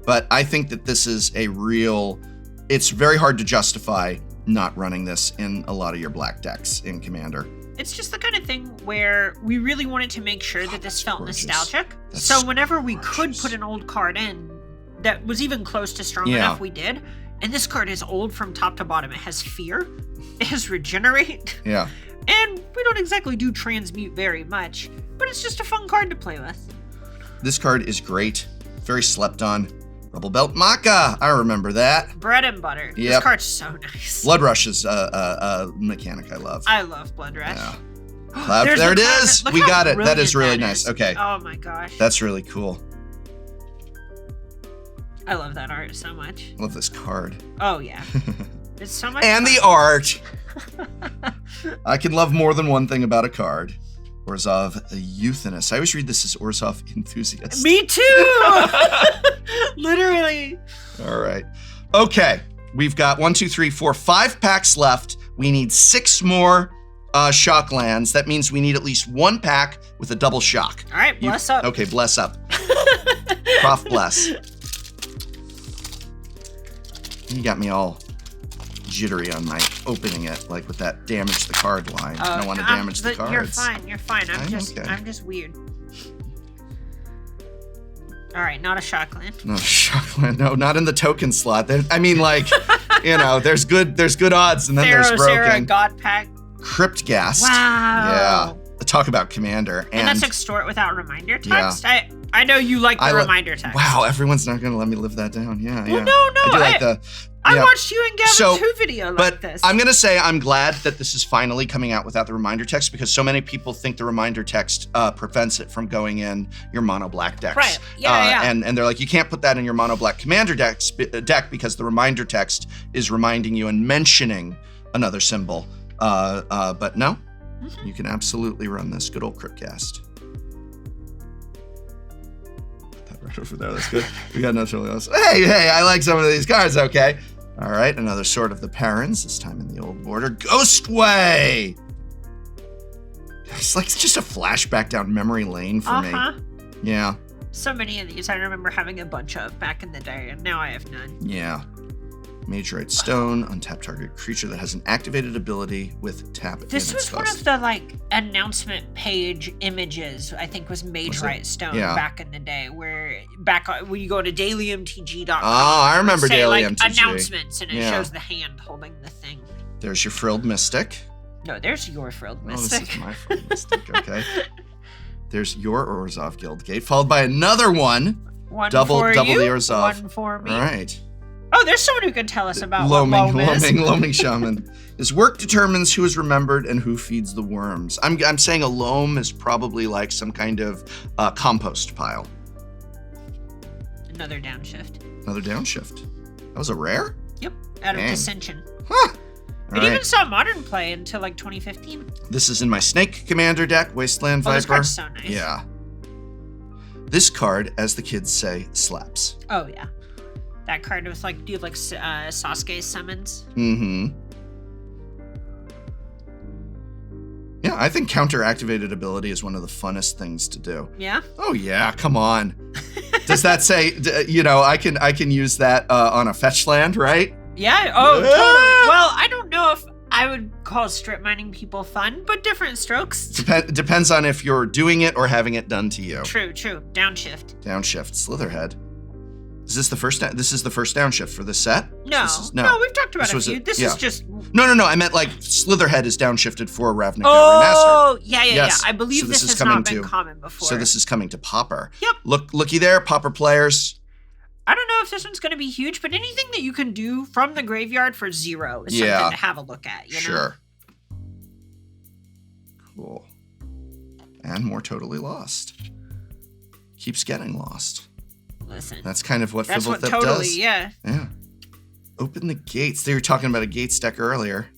A: but I think that this is it's very hard to justify not running this in a lot of your black decks in Commander.
B: It's just the kind of thing where we really wanted to make sure that this felt nostalgic.
A: That's
B: so whenever we could put an old card in that was even close to strong enough, we did. And this card is old from top to bottom. It has Fear. It has Regenerate.
A: Yeah.
B: And we don't exactly do Transmute very much, but it's just a fun card to play with.
A: This card is great. Very slept on. Rubble Belt Maka. I remember that.
B: Bread and butter.
A: Yep.
B: This card's so nice.
A: Blood Rush is a mechanic I love.
B: I love Blood Rush.
A: Yeah. There it is. We got it. That is really nice. Okay.
B: Oh my gosh.
A: That's really cool.
B: I love that art so much.
A: I love this card.
B: Oh yeah. It's so much
A: and
B: fun.
A: The art. I can love more than one thing about a card. Orzhov Euthanist. I always read this as Orzhov Enthusiast.
B: Me too! Literally.
A: All right. Okay. We've got 5 packs left. We need 6 more shocklands. That means we need at least 1 pack with a double shock.
B: All right, bless up.
A: Okay, bless up. Prof bless. You got me all jittery on my opening it, like with that damage the card line. I don't want to damage the cards.
B: You're fine. I'm just weird. All right, not a shockland.
A: Not a shockland. No, not in the token slot. I mean, like, there's good odds, and then there's broken.
B: Sarah, God Pack.
A: Cryptghast.
B: Wow.
A: Yeah. Talk about commander.
B: And that's extort without reminder text. Yeah. I know you like the reminder text.
A: Wow, everyone's not going to let me live that down. Yeah,
B: well,
A: yeah.
B: No. I watched you and Gavin 2 video like this.
A: I'm going to say I'm glad that this is finally coming out without the reminder text, because so many people think the reminder text prevents it from going in your mono black decks.
B: Right. Yeah.
A: And they're like, you can't put that in your mono black commander deck because the reminder text is reminding you and mentioning another symbol. But no, you can absolutely run this good old Cryptghast. Put that right over there. That's good. We got nothing else. Hey, I like some of these cards. Okay. All right, another Sword of the Parents, this time in the old border. Ghostway! It's like just a flashback down memory lane for me. Yeah.
B: So many of these I remember having a bunch of back in the day, and now I have none.
A: Yeah. Majorite Stone, untap target creature that has an activated ability with tap.
B: This was one of the announcement page images. I think was Majorite Stone back in the day, where when you go to dailymtg.com.
A: Oh, I remember dailymtg.
B: Announcements, and it shows the hand holding the thing.
A: There's your Frilled Mystic.
B: No, there's your Frilled Mystic.
A: Oh, this is my Frilled Mystic. Okay. There's your Orzhov Guildgate, followed by another one. Double the Orzhov.
B: One for me.
A: All right.
B: Oh, there's someone who can tell us about what Loam is.
A: Loaming Shaman. His work determines who is remembered and who feeds the worms. I'm saying a loam is probably like some kind of compost pile.
B: Another downshift.
A: That was a rare?
B: Yep, out of Dissension.
A: Huh.
B: It even saw modern play until 2015.
A: This is in my Snake Commander deck, Wasteland Viper.
B: This card's so nice.
A: Yeah. This card, as the kids say, slaps.
B: Oh, yeah. That card with do you have Sasuke summons?
A: Mm-hmm. Yeah, I think counter-activated ability is one of the funnest things to do.
B: Yeah?
A: Oh yeah, come on. Does that say, I can use that on a fetch land, right?
B: Yeah, totally. Well, I don't know if I would call strip mining people fun, but different strokes.
A: Depends on if you're doing it or having it done to you.
B: True. Downshift.
A: Slitherhead. Is this the first? This is the first downshift for this set?
B: No, we've talked about a few. This is just
A: no. I meant Slitherhead is downshifted for Ravnica Remastered.
B: Oh, yeah. I believe this has not been common before.
A: So this is coming to Pauper.
B: Yep.
A: Looky there, Pauper players.
B: I don't know if this one's going to be huge, but anything that you can do from the graveyard for 0 is something to have a look at.
A: Sure. Cool. And more Totally Lost. Keeps getting lost.
B: Listen.
A: That's kind of what Fibblethip does.
B: Yeah.
A: Open the gates. They were talking about a gates deck earlier.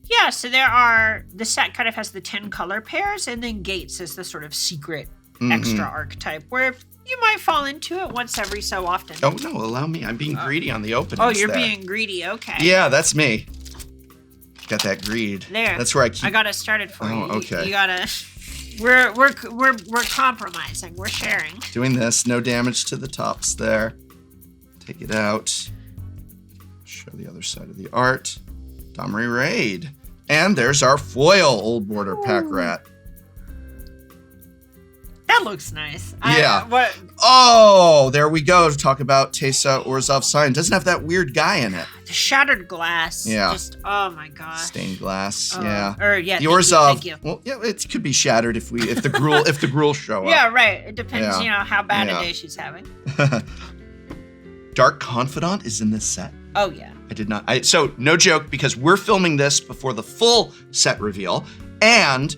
B: Yeah, so the set kind of has the 10 color pairs, and then gates is the sort of secret extra archetype where you might fall into it once every so often.
A: Oh, no, allow me. I'm being greedy on the openings.
B: Oh, you're being greedy. Okay.
A: Yeah, that's me. Got that greed.
B: There.
A: That's where I
B: got it started for you.
A: Oh, okay.
B: You gotta... We're compromising. We're sharing.
A: Doing this, no damage to the tops there. Take it out. Show the other side of the art. Domri Raid. And there's our foil Old Border Pack Rat.
B: That looks nice.
A: Yeah. Oh, there we go. To talk about Teysa Orzhov Sign. Doesn't have that weird guy in it.
B: The shattered glass.
A: Yeah.
B: Just, oh my gosh.
A: Stained glass. Yeah.
B: The
A: Orzhov.
B: Thank you.
A: Well, yeah, it could be shattered if the gruel show up.
B: Yeah, right. It depends, how bad a day she's having.
A: Dark Confidant is in this set.
B: Oh yeah.
A: I did not. So no joke, because we're filming this before the full set reveal, and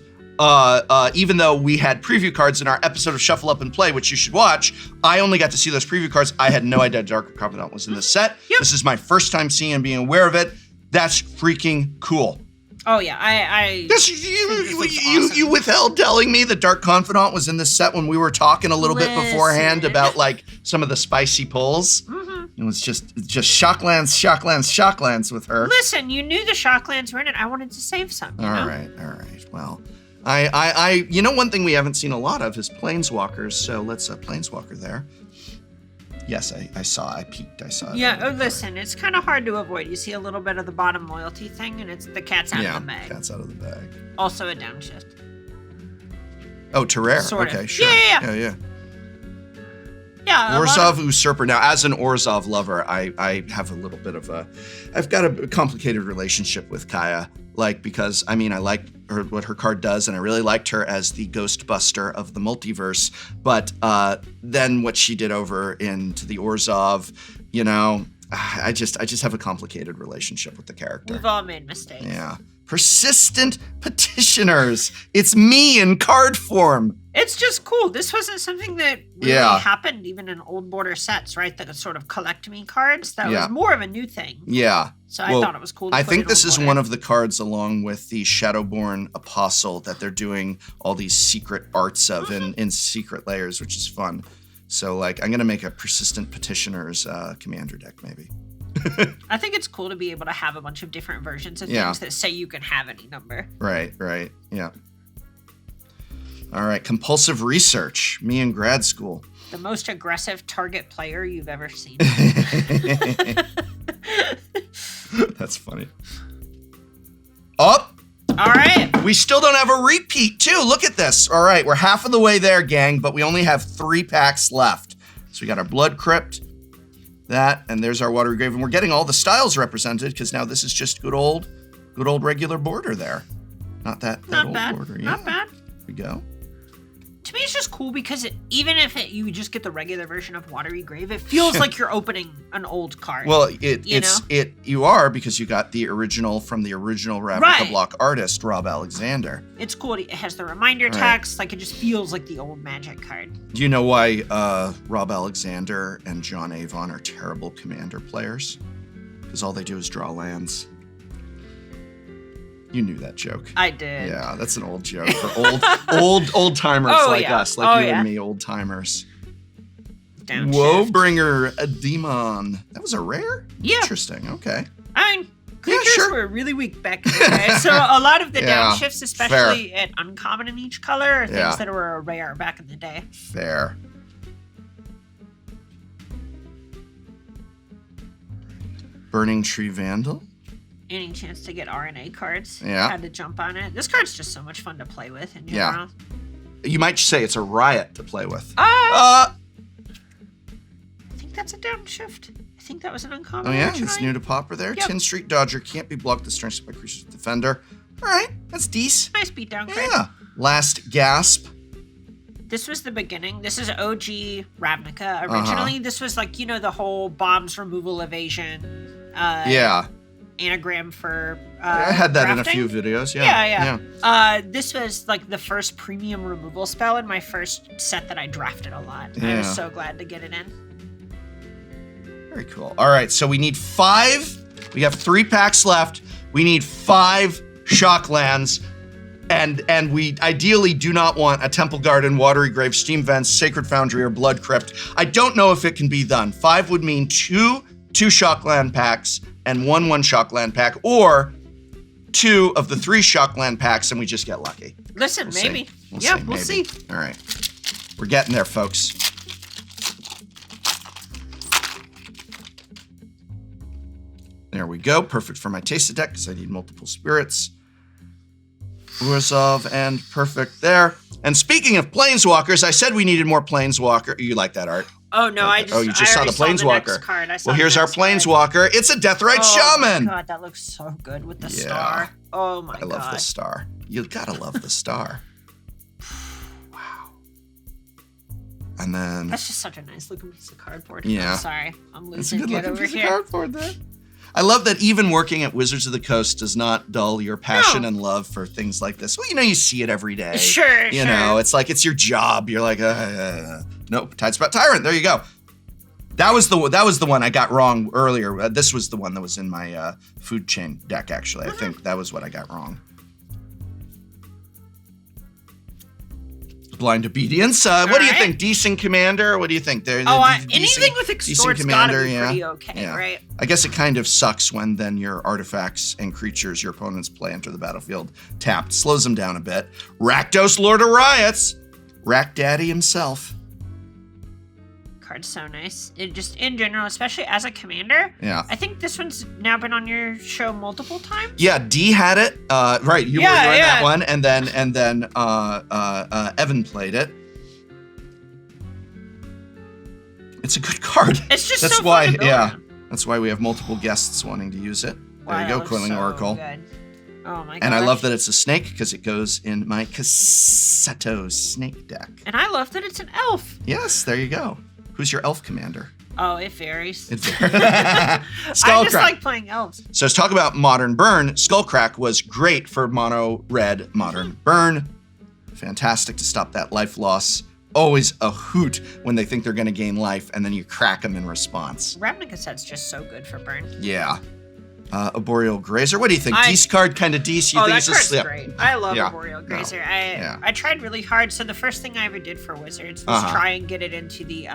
A: even though we had preview cards in our episode of Shuffle Up and Play, which you should watch, I only got to see those preview cards. I had no idea Dark Confidant was in this set.
B: Yep.
A: This is my first time seeing and being aware of it. That's freaking cool.
B: Oh yeah, I
A: you withheld telling me that Dark Confidant was in this set when we were talking a little bit beforehand about some of the spicy pulls. It was just shocklands with her.
B: Listen, you knew the shocklands were in it. I wanted to save some.
A: All right. Well, I one thing we haven't seen a lot of is planeswalkers. So let's planeswalker there. Yes, I saw. I peeked. I saw it.
B: Yeah, listen, it's kind of hard to avoid. You see a little bit of the bottom loyalty thing, and it's the cat's out of the bag.
A: Cat's out of the bag.
B: Also a downshift.
A: Oh, to rare.
B: Sort of.
A: Okay, sure.
B: Yeah.
A: Orzhov Usurper. Now, as an Orzhov lover, I have a little bit of I've got a complicated relationship with Kaya. Like, because, I mean, I like what her card does, and I really liked her as the Ghostbuster of the multiverse. But then what she did over into the Orzhov, you know, I just have a complicated relationship with the character.
B: We've all made mistakes.
A: Yeah. Persistent petitioners. It's me in card form.
B: It's just cool. This wasn't something that really happened even in old border sets, right? That sort of collect me cards. That was more of a new thing.
A: Yeah.
B: So I thought it was cool.
A: I think this is one of the cards along with the Shadowborn Apostle that they're doing all these secret arts of in secret layers, which is fun. So like I'm going to make a Persistent Petitioners commander deck maybe.
B: I think it's cool to be able to have a bunch of different versions of things that say you can have any number.
A: Right. Yeah. All right. Compulsive Research. Me in grad school.
B: The most aggressive target player you've ever seen.
A: That's funny. Up.
B: All right.
A: We still don't have a repeat, too. Look at this. All right. We're half of the way there, gang, but we only have 3 packs left. So we got our Blood Crypt. That, and there's our Watery Grave, and we're getting all the styles represented because now this is just good old regular border there. Not that old
B: bad.
A: Border.
B: Not bad.
A: There we go.
B: To me, it's just cool because even if you just get the regular version of Watery Grave, it feels like you're opening an old card.
A: Well, you are because you got the original from the original Ravnica block artist, Rob Alexander.
B: It's cool. It has the reminder text. Like, it just feels like the old Magic card.
A: Do you know why Rob Alexander and John Avon are terrible Commander players? Because all they do is draw lands. You knew that joke.
B: I did.
A: Yeah, that's an old joke for old timers like us, like you and me, old timers. Woebringer, a demon. That was a rare?
B: Yeah.
A: Interesting. Okay.
B: I mean, creatures were really weak back in the day, so a lot of the downshifts, especially at uncommon in each color, are things that were rare back in the day.
A: Fair. Burning Tree Vandal.
B: Any chance to get RNA cards.
A: Yeah.
B: Had to jump on it. This card's just so much fun to play with in general.
A: You might say it's a riot to play with.
B: I think that's a downshift. I think that was an uncommon.
A: Oh yeah, it's new to Pauper there. Tin Street Dodger can't be blocked with strength by creatures with Defender. All right, that's decent.
B: Nice beatdown card.
A: Yeah. Last Gasp.
B: This was the beginning. This is OG Ravnica. Originally, this was like, the whole bombs removal evasion. Anagram for
A: I had that
B: drafting.
A: in a few videos.
B: This was like the first premium removal spell in my first set that I drafted a lot. I was so glad to get it in.
A: Very cool. All right, so we need 5. We have 3 packs left. We need 5 shocklands. And we ideally do not want a Temple Garden, Watery Grave, Steam Vents, Sacred Foundry, or Blood Crypt. I don't know if it can be done. 5 would mean 2 shockland packs and 1 shockland pack, or 2 of the 3 shockland packs, and we just get lucky.
B: Listen, maybe. We'll see.
A: All right. We're getting there, folks. There we go. Perfect for my tasted deck, because I need multiple spirits. Orzhov and perfect there. And speaking of Planeswalkers, I said we needed more Planeswalker. You like that art?
B: Oh, no,
A: you just saw the Planeswalker.
B: Well,
A: here's our Planeswalker. It's a Deathrite Shaman.
B: Oh, my God, that looks so good with the star. Oh, my God.
A: I love the star. You gotta love the star. Wow. And then...
B: That's just such a nice looking piece of cardboard.
A: Yeah.
B: I'm sorry. I'm losing it over here.
A: Cardboard there. I love that even working at Wizards of the Coast does not dull your passion and love for things like this. Well, you see it every day.
B: Sure,
A: You know, it's like it's your job. You're like, nope, Tidespot Tyrant. There you go. That was the one I got wrong earlier. This was the one that was in my food chain deck, actually. I think that was what I got wrong. Blind Obedience. What do you think? Decent commander? What do you think?
B: Anything with Extort's gotta be pretty okay, right?
A: I guess it kind of sucks when then your artifacts and creatures your opponents play enter the battlefield tapped. Slows them down a bit. Rakdos, Lord of Riots. Rack Daddy himself.
B: card's so nice. It just in general, especially as a commander.
A: Yeah.
B: I think this one's now been on your show multiple times.
A: Yeah, D had it. Right, you were on that one, and then Evan played it. It's a good card.
B: It's just
A: that's
B: so
A: why,
B: fun to build around.
A: That's why we have multiple guests wanting to use it. There
B: Wow,
A: you go, Coiling
B: so
A: Oracle.
B: Good. Oh my god.
A: And I love that it's a snake because it goes in my Cassetto snake deck.
B: And I love that it's an elf.
A: Yes, there you go. Who's your elf commander?
B: Oh, it varies.
A: It varies.
B: I just like playing elves.
A: So let's talk about Modern Burn. Skullcrack was great for mono red Modern Burn. Fantastic to stop that life loss. Always a hoot when they think they're going to gain life, and then you crack them in response.
B: Ravnica set's just so good for burn.
A: Yeah. Arboreal Grazer. What do you think? Discard kind of DC.
B: Oh,
A: think
B: that
A: it's
B: card's
A: a
B: great. I love
A: Yeah.
B: Arboreal Grazer.
A: No.
B: I tried really hard. So the first thing I ever did for Wizards was try and get it into the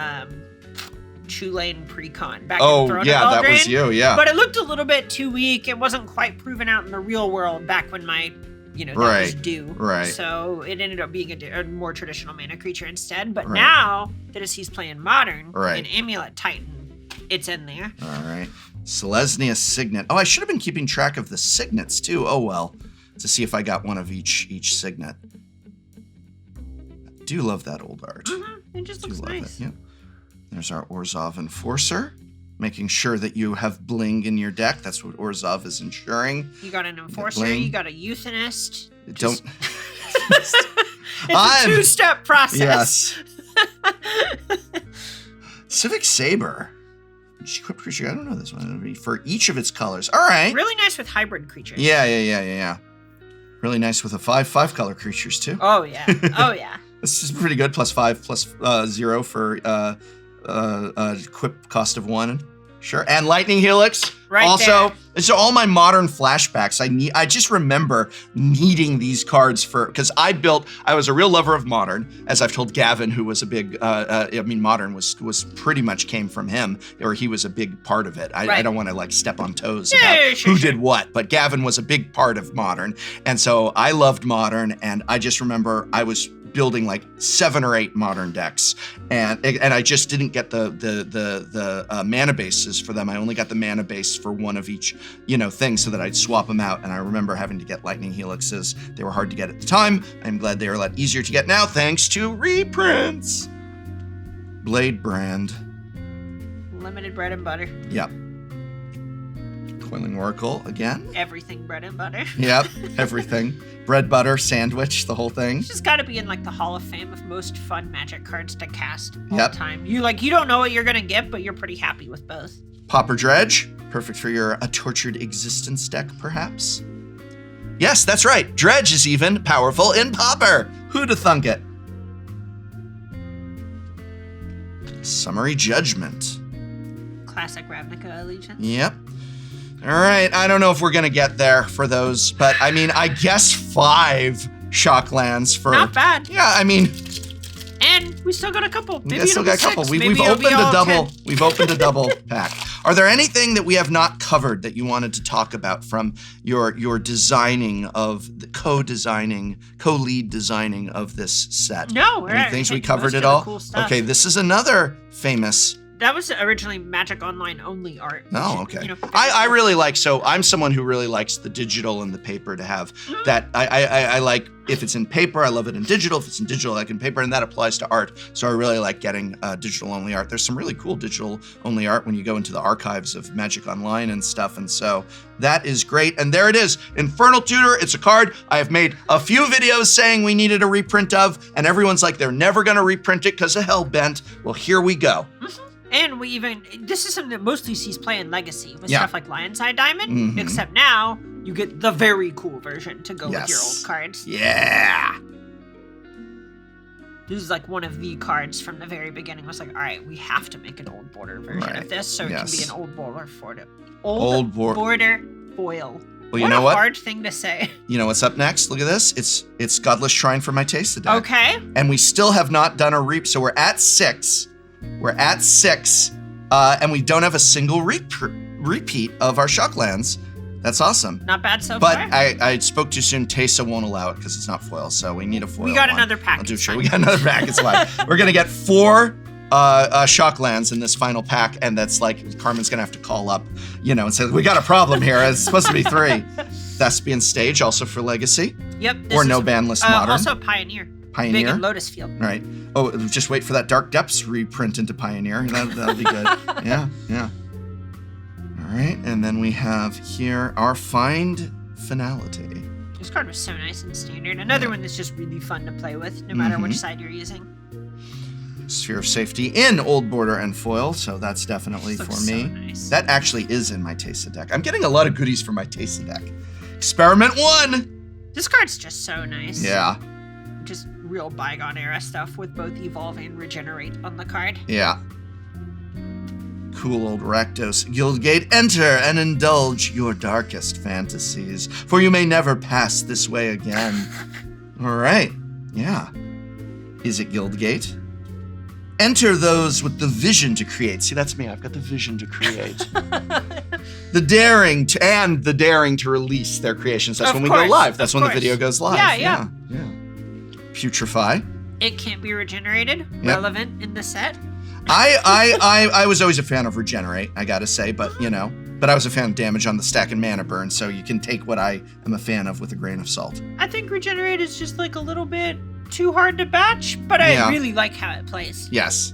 B: Tulane Precon back in Throne of
A: that
B: Eldraine.
A: was you, yeah.
B: But it looked a little bit too weak. It wasn't quite proven out in the real world back when my, that was due.
A: Right.
B: So it ended up being a more traditional mana creature instead. But
A: Right.
B: now that as he's playing Modern
A: Right.
B: and Amulet Titan, it's in there.
A: All right. Selesnya Signet. Oh, I should have been keeping track of the signets too. Oh well. To see if I got one of each signet. I do love that old art.
B: It just
A: Do
B: looks
A: love
B: nice.
A: it. Yep. There's our Orzhov Enforcer. Making sure that you have bling in your deck. That's what Orzhov is ensuring.
B: You got an Enforcer,
A: bling.
B: you got a Euthanist.
A: Don't.
B: It's a two-step process.
A: Yes. Civic Saber. Equipped creature. I don't know this one. For each of its colors. All right.
B: Really nice with hybrid creatures.
A: Yeah. Really nice with the 5/5 color creatures too.
B: Oh yeah. Oh yeah.
A: This is pretty good. +5, +0 for equip cost of 1. Sure. And Lightning Helix.
B: Right
A: also,
B: there.
A: so all my modern flashbacks, I just remember needing these cards because I was a real lover of Modern, as I've told Gavin, who was a big, Modern was pretty much came from him, or he was a big part of it. I don't want to step on toes about who did what, but Gavin was a big part of Modern. And so I loved Modern, and I just remember I was building 7 or 8 Modern decks, and I just didn't get the mana bases for them. I only got the mana base for one of each thing, so that I'd swap them out. And I remember having to get Lightning Helixes. They were hard to get at the time. I'm glad they are a lot easier to get now, thanks to reprints. Blade Brand.
B: Limited bread and butter.
A: Yep. Coiling Oracle again.
B: Everything bread and butter.
A: Yep. Everything. Bread, butter, sandwich, the whole thing.
B: It's just got to be in the Hall of Fame of most fun Magic cards to cast all
A: Yep.
B: the time. You don't know what you're gonna get, but you're pretty happy with both.
A: Pauper Dredge. Perfect for your A Tortured Existence deck, perhaps. Yes, that's right. Dredge is even powerful in Pauper. Who'da thunk it? Summary Judgment.
B: Classic Ravnica Allegiance.
A: Yep. All right. I don't know if we're going to get there for those, but I guess 5 shocklands for.
B: Not bad.
A: Yeah,
B: And we still got a couple. Maybe
A: we still
B: it'll
A: got
B: be
A: a couple.
B: 6.
A: We've
B: Maybe it'll
A: opened
B: be
A: a
B: all
A: double.
B: 10.
A: We've opened a double pack. Are there anything that we have not covered that you wanted to talk about from your designing of the co-lead designing of this set?
B: No,
A: Any things we
B: hit
A: covered
B: most
A: it
B: of the
A: all?
B: cool stuff.
A: Okay, this is another famous.
B: That was originally Magic Online only art.
A: Oh, okay. I really like, so I'm someone who really likes the digital and the paper to have that. I like, if it's in paper, I love it in digital. If it's in digital, I like in paper, and that applies to art. So I really like getting digital only art. There's some really cool digital only art when you go into the archives of Magic Online and stuff. And so that is great. And there it is, Infernal Tutor. It's a card I have made a few videos saying we needed a reprint of, and everyone's like, they're never going to reprint it because of Hellbent. Well, here we go.
B: And this is something that mostly sees play in Legacy with stuff like Lionside Diamond,
A: Mhm.
B: except now you get the very cool version to go with your old cards.
A: Yeah.
B: This is one of the cards from the very beginning. It was all right, we have to make an old border version of this, so it can be an old border for it. Old border foil.
A: Well, you know what?
B: Hard thing to say.
A: You know what's up next? Look at this. It's Godless Shrine for my taste deck.
B: Okay.
A: And we still have not done a so we're at 6. And we don't have a single repeat of our shocklands. That's awesome.
B: Not bad so
A: but
B: far.
A: I spoke too soon. Tesa won't allow it because it's not foil, so we need a foil.
B: We got
A: one.
B: another pack.
A: I'll do sure. We got another pack. It's fine. We're gonna get 4 shocklands in this final pack, and that's like Carmen's gonna have to call up, and say, we got a problem here. It's supposed to be 3. Thespian Stage, also for Legacy.
B: Yep.
A: Or no ban list modern.
B: Also Pioneer.
A: Pioneer.
B: Big in Lotus Field.
A: All right. Oh, just wait for that Dark Depths reprint into Pioneer. That'll be good. Yeah. All right, and then we have here our Find Finality.
B: This card was so nice and standard. Another one that's just really fun to play with, no matter which side you're using.
A: Sphere of Safety in Old Border and Foil, so that's definitely for me.
B: So nice.
A: That actually is in my Tesa deck. I'm getting a lot of goodies for my Tesa deck. Experiment 1!
B: This card's just so nice.
A: Yeah.
B: Just real bygone era stuff with both Evolve and Regenerate on the card.
A: Yeah. Cool old Rakdos. Guildgate, enter and indulge your darkest fantasies, for you may never pass this way again. All right. Yeah. Is it Guildgate? Enter those with the vision to create. See, that's me. I've got the vision to create. The daring to release their creations. That's when we go live. That's when the video goes live.
B: Yeah.
A: Putrefy.
B: It can't be regenerated. Relevant in the set.
A: I was always a fan of Regenerate, I gotta say, but I was a fan of damage on the stack and mana burn, so you can take what I am a fan of with a grain of salt.
B: I think Regenerate is just like a little bit too hard to batch, but I really like how it plays.
A: Yes.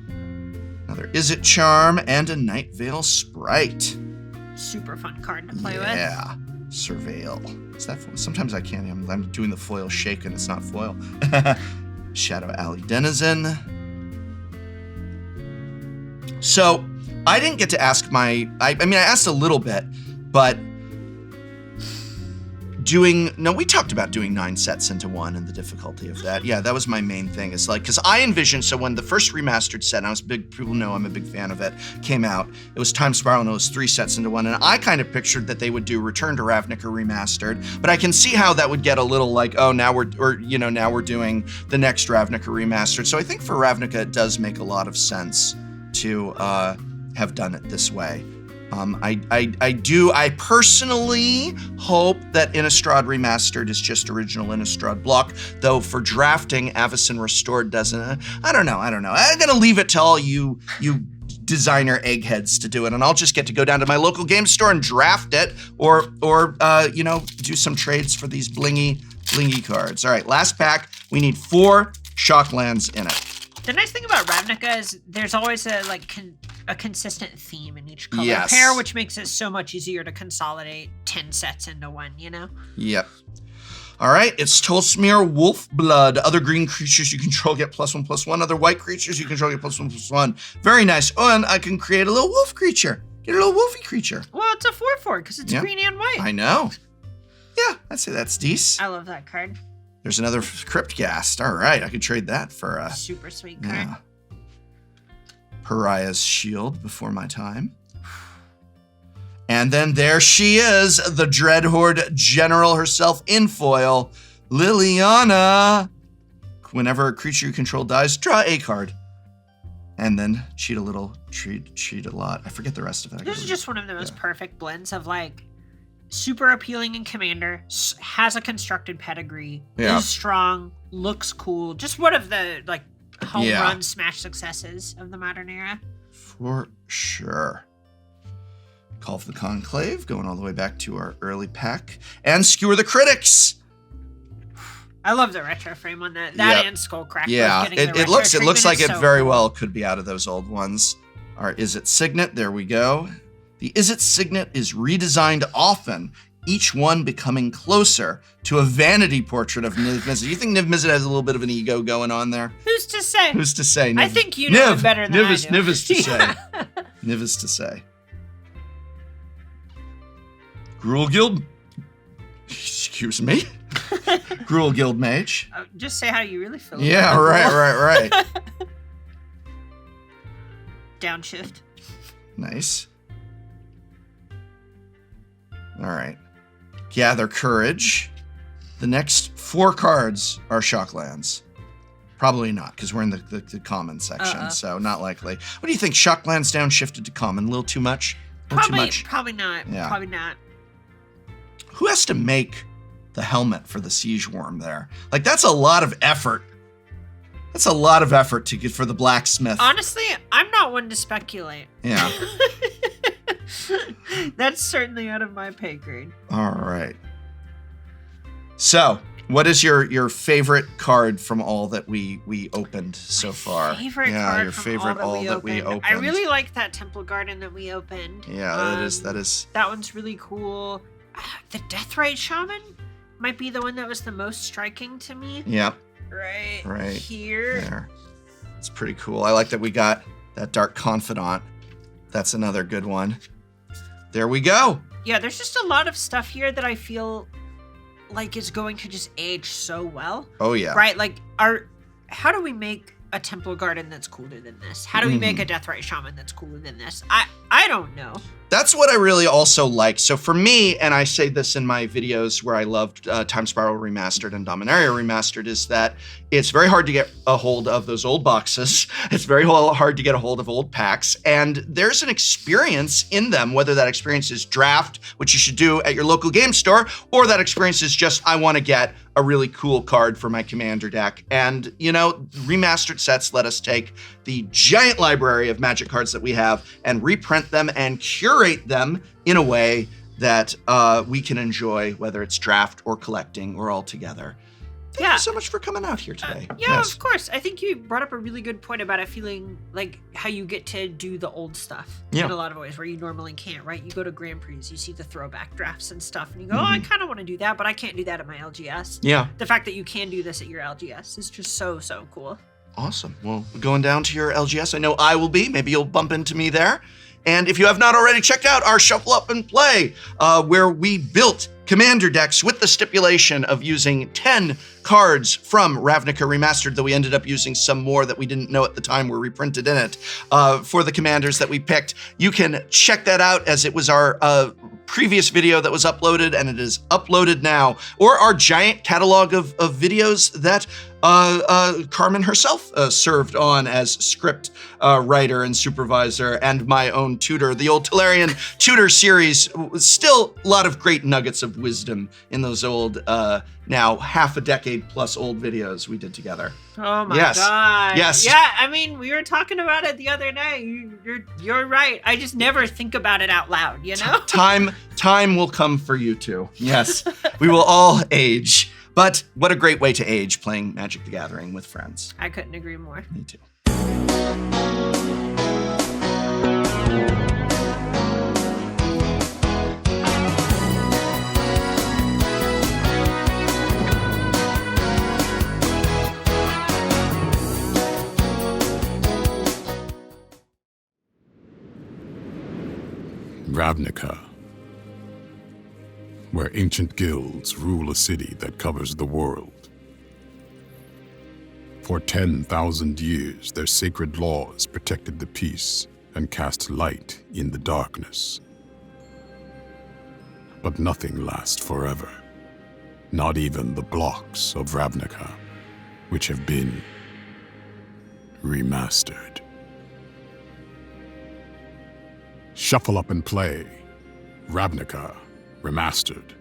A: Another Is-It Charm and a Night Veil Sprite.
B: Super fun card to play with.
A: Yeah. Surveil. Is that foil? Sometimes I can't. I'm doing the foil shake and it's not foil. Shadow Alley Denizen. So, I didn't get to ask I asked a little bit, but we talked about doing 9 sets into 1 and the difficulty of that. Yeah, that was my main thing. It's like, because I envisioned, so when the first remastered set, and people know I'm a big fan of it, came out, it was Time Spiral and it was 3 sets into 1, and I kind of pictured that they would do Return to Ravnica Remastered, but I can see how that would get a little like, oh, now we're doing the next Ravnica Remastered. So I think for Ravnica, it does make a lot of sense to have done it this way. I personally hope that Innistrad Remastered is just original Innistrad block, though for drafting, Avacyn Restored doesn't. I don't know. I'm gonna leave it to all you designer eggheads to do it, and I'll just get to go down to my local game store and draft it, or do some trades for these blingy cards. All right, last pack. We need 4 shocklands in it.
B: The nice thing about Ravnica is there's always a consistent theme in each color pair, which makes it so much easier to consolidate 10 sets into 1, Yep. All right, it's Tolsmere Wolfblood. Other green creatures you control get +1/+1. Other white creatures you control get +1/+1. Very nice. Oh, and I can create a little wolf creature. Get a little wolfy creature. Well, it's a 4/4 because it's green and white.
A: I know. Yeah, I'd say that's decent.
B: I love that card.
A: There's another Cryptghast. All right, I could trade that for a
B: super sweet card.
A: Pariah's Shield before my time. And then there she is, the Dreadhorde General herself in foil, Liliana. Whenever a creature you control dies, draw a card. And then cheat a little, cheat a lot. I forget the rest of it.
B: This is just one of the most perfect blends of super appealing in Commander, has a constructed pedigree, is strong, looks cool. Just one of the home run smash successes of the modern era.
A: For sure. Call for the Conclave, going all the way back to our early pack. And Skewer the Critics.
B: I love the retro frame on that. That and Skullcrack.
A: Yeah, it looks like it very well could be out of those old ones. Our Is It Signet, there we go. The Is It Signet is redesigned often, each one becoming closer to a vanity portrait of Niv Mizzet. You think Niv Mizzet has a little bit of an ego going on there?
B: Who's to say?
A: Who's to say?
B: I think you know it better than I do.
A: Niv is to say. Niv is to say. Gruul Guild. Excuse me. Gruul Guild Mage.
B: Just say how you really feel.
A: Yeah, right.
B: Downshift.
A: Nice. All right. Gather Courage. The next 4 cards are shocklands. Probably not, because we're in the common section, so not likely. What do you think? Shocklands downshifted to common? A little too much?
B: Probably not.
A: Yeah.
B: Probably not.
A: Who has to make the helmet for the Siege Worm there? That's a lot of effort. That's a lot of effort to get for the blacksmith.
B: Honestly, I'm not one to speculate.
A: Yeah.
B: That's certainly out of my pay grade.
A: All right. So, what is your favorite card from all that we opened so far?
B: Favorite card from all that we opened. I really like that Temple Garden that we opened.
A: Yeah, that is.
B: That one's really cool. The Deathrite Shaman might be the one that was the most striking to me.
A: Yeah.
B: Right here.
A: There. It's pretty cool. I like that we got that Dark Confidant. That's another good one. There we go.
B: Yeah, there's just a lot of stuff here that I feel like is going to just age so well.
A: Oh yeah.
B: Right? Like how do we make a Temple Garden that's cooler than this? How do we make a Deathrite Shaman that's cooler than this? I don't know.
A: That's what I really also like. So for me, and I say this in my videos where I loved Time Spiral Remastered and Dominaria Remastered, is that it's very hard to get a hold of those old boxes. It's very hard to get a hold of old packs. And there's an experience in them, whether that experience is draft, which you should do at your local game store, or that experience is just, I want to get a really cool card for my commander deck. And, you know, remastered sets let us take the giant library of Magic cards that we have and reprint them and curate them in a way that we can enjoy, whether it's draft or collecting or all together. Thank you so much for coming out here today.
B: Yes. Of course. I think you brought up a really good point about it feeling like how you get to do the old stuff in a lot of ways where you normally can't, right? You go to Grand Prix, you see the throwback drafts and stuff, and you go, oh, I kind of want to do that, but I can't do that at my LGS.
A: Yeah.
B: The fact that you can do this at your LGS is just so cool.
A: Awesome. Well, going down to your LGS, I know I will be. Maybe you'll bump into me there. And if you have not already checked out our Shuffle Up and Play, where we built commander decks with the stipulation of using 10 cards from Ravnica Remastered, though we ended up using some more that we didn't know at the time were reprinted in it, for the commanders that we picked. You can check that out, as it was our previous video that was uploaded, and it is uploaded now, or our giant catalog of videos that Carmen herself served on as script writer and supervisor, and my own tutor. The old Tolarian tutor series, still a lot of great nuggets of wisdom in those old, now half a decade plus old videos we did together.
B: Oh my God.
A: Yes.
B: Yeah, I mean, we were talking about it the other day. You're right. I just never think about it out loud, you know?
A: Time will come for you too. Yes. We will all age. But what a great way to age, playing Magic the Gathering with friends.
B: I couldn't agree more.
A: Me too.
C: Ravnica, where ancient guilds rule a city that covers the world. For 10,000 years, their sacred laws protected the peace and cast light in the darkness. But nothing lasts forever, not even the blocks of Ravnica, which have been remastered. Shuffle Up and Play, Ravnica Remastered.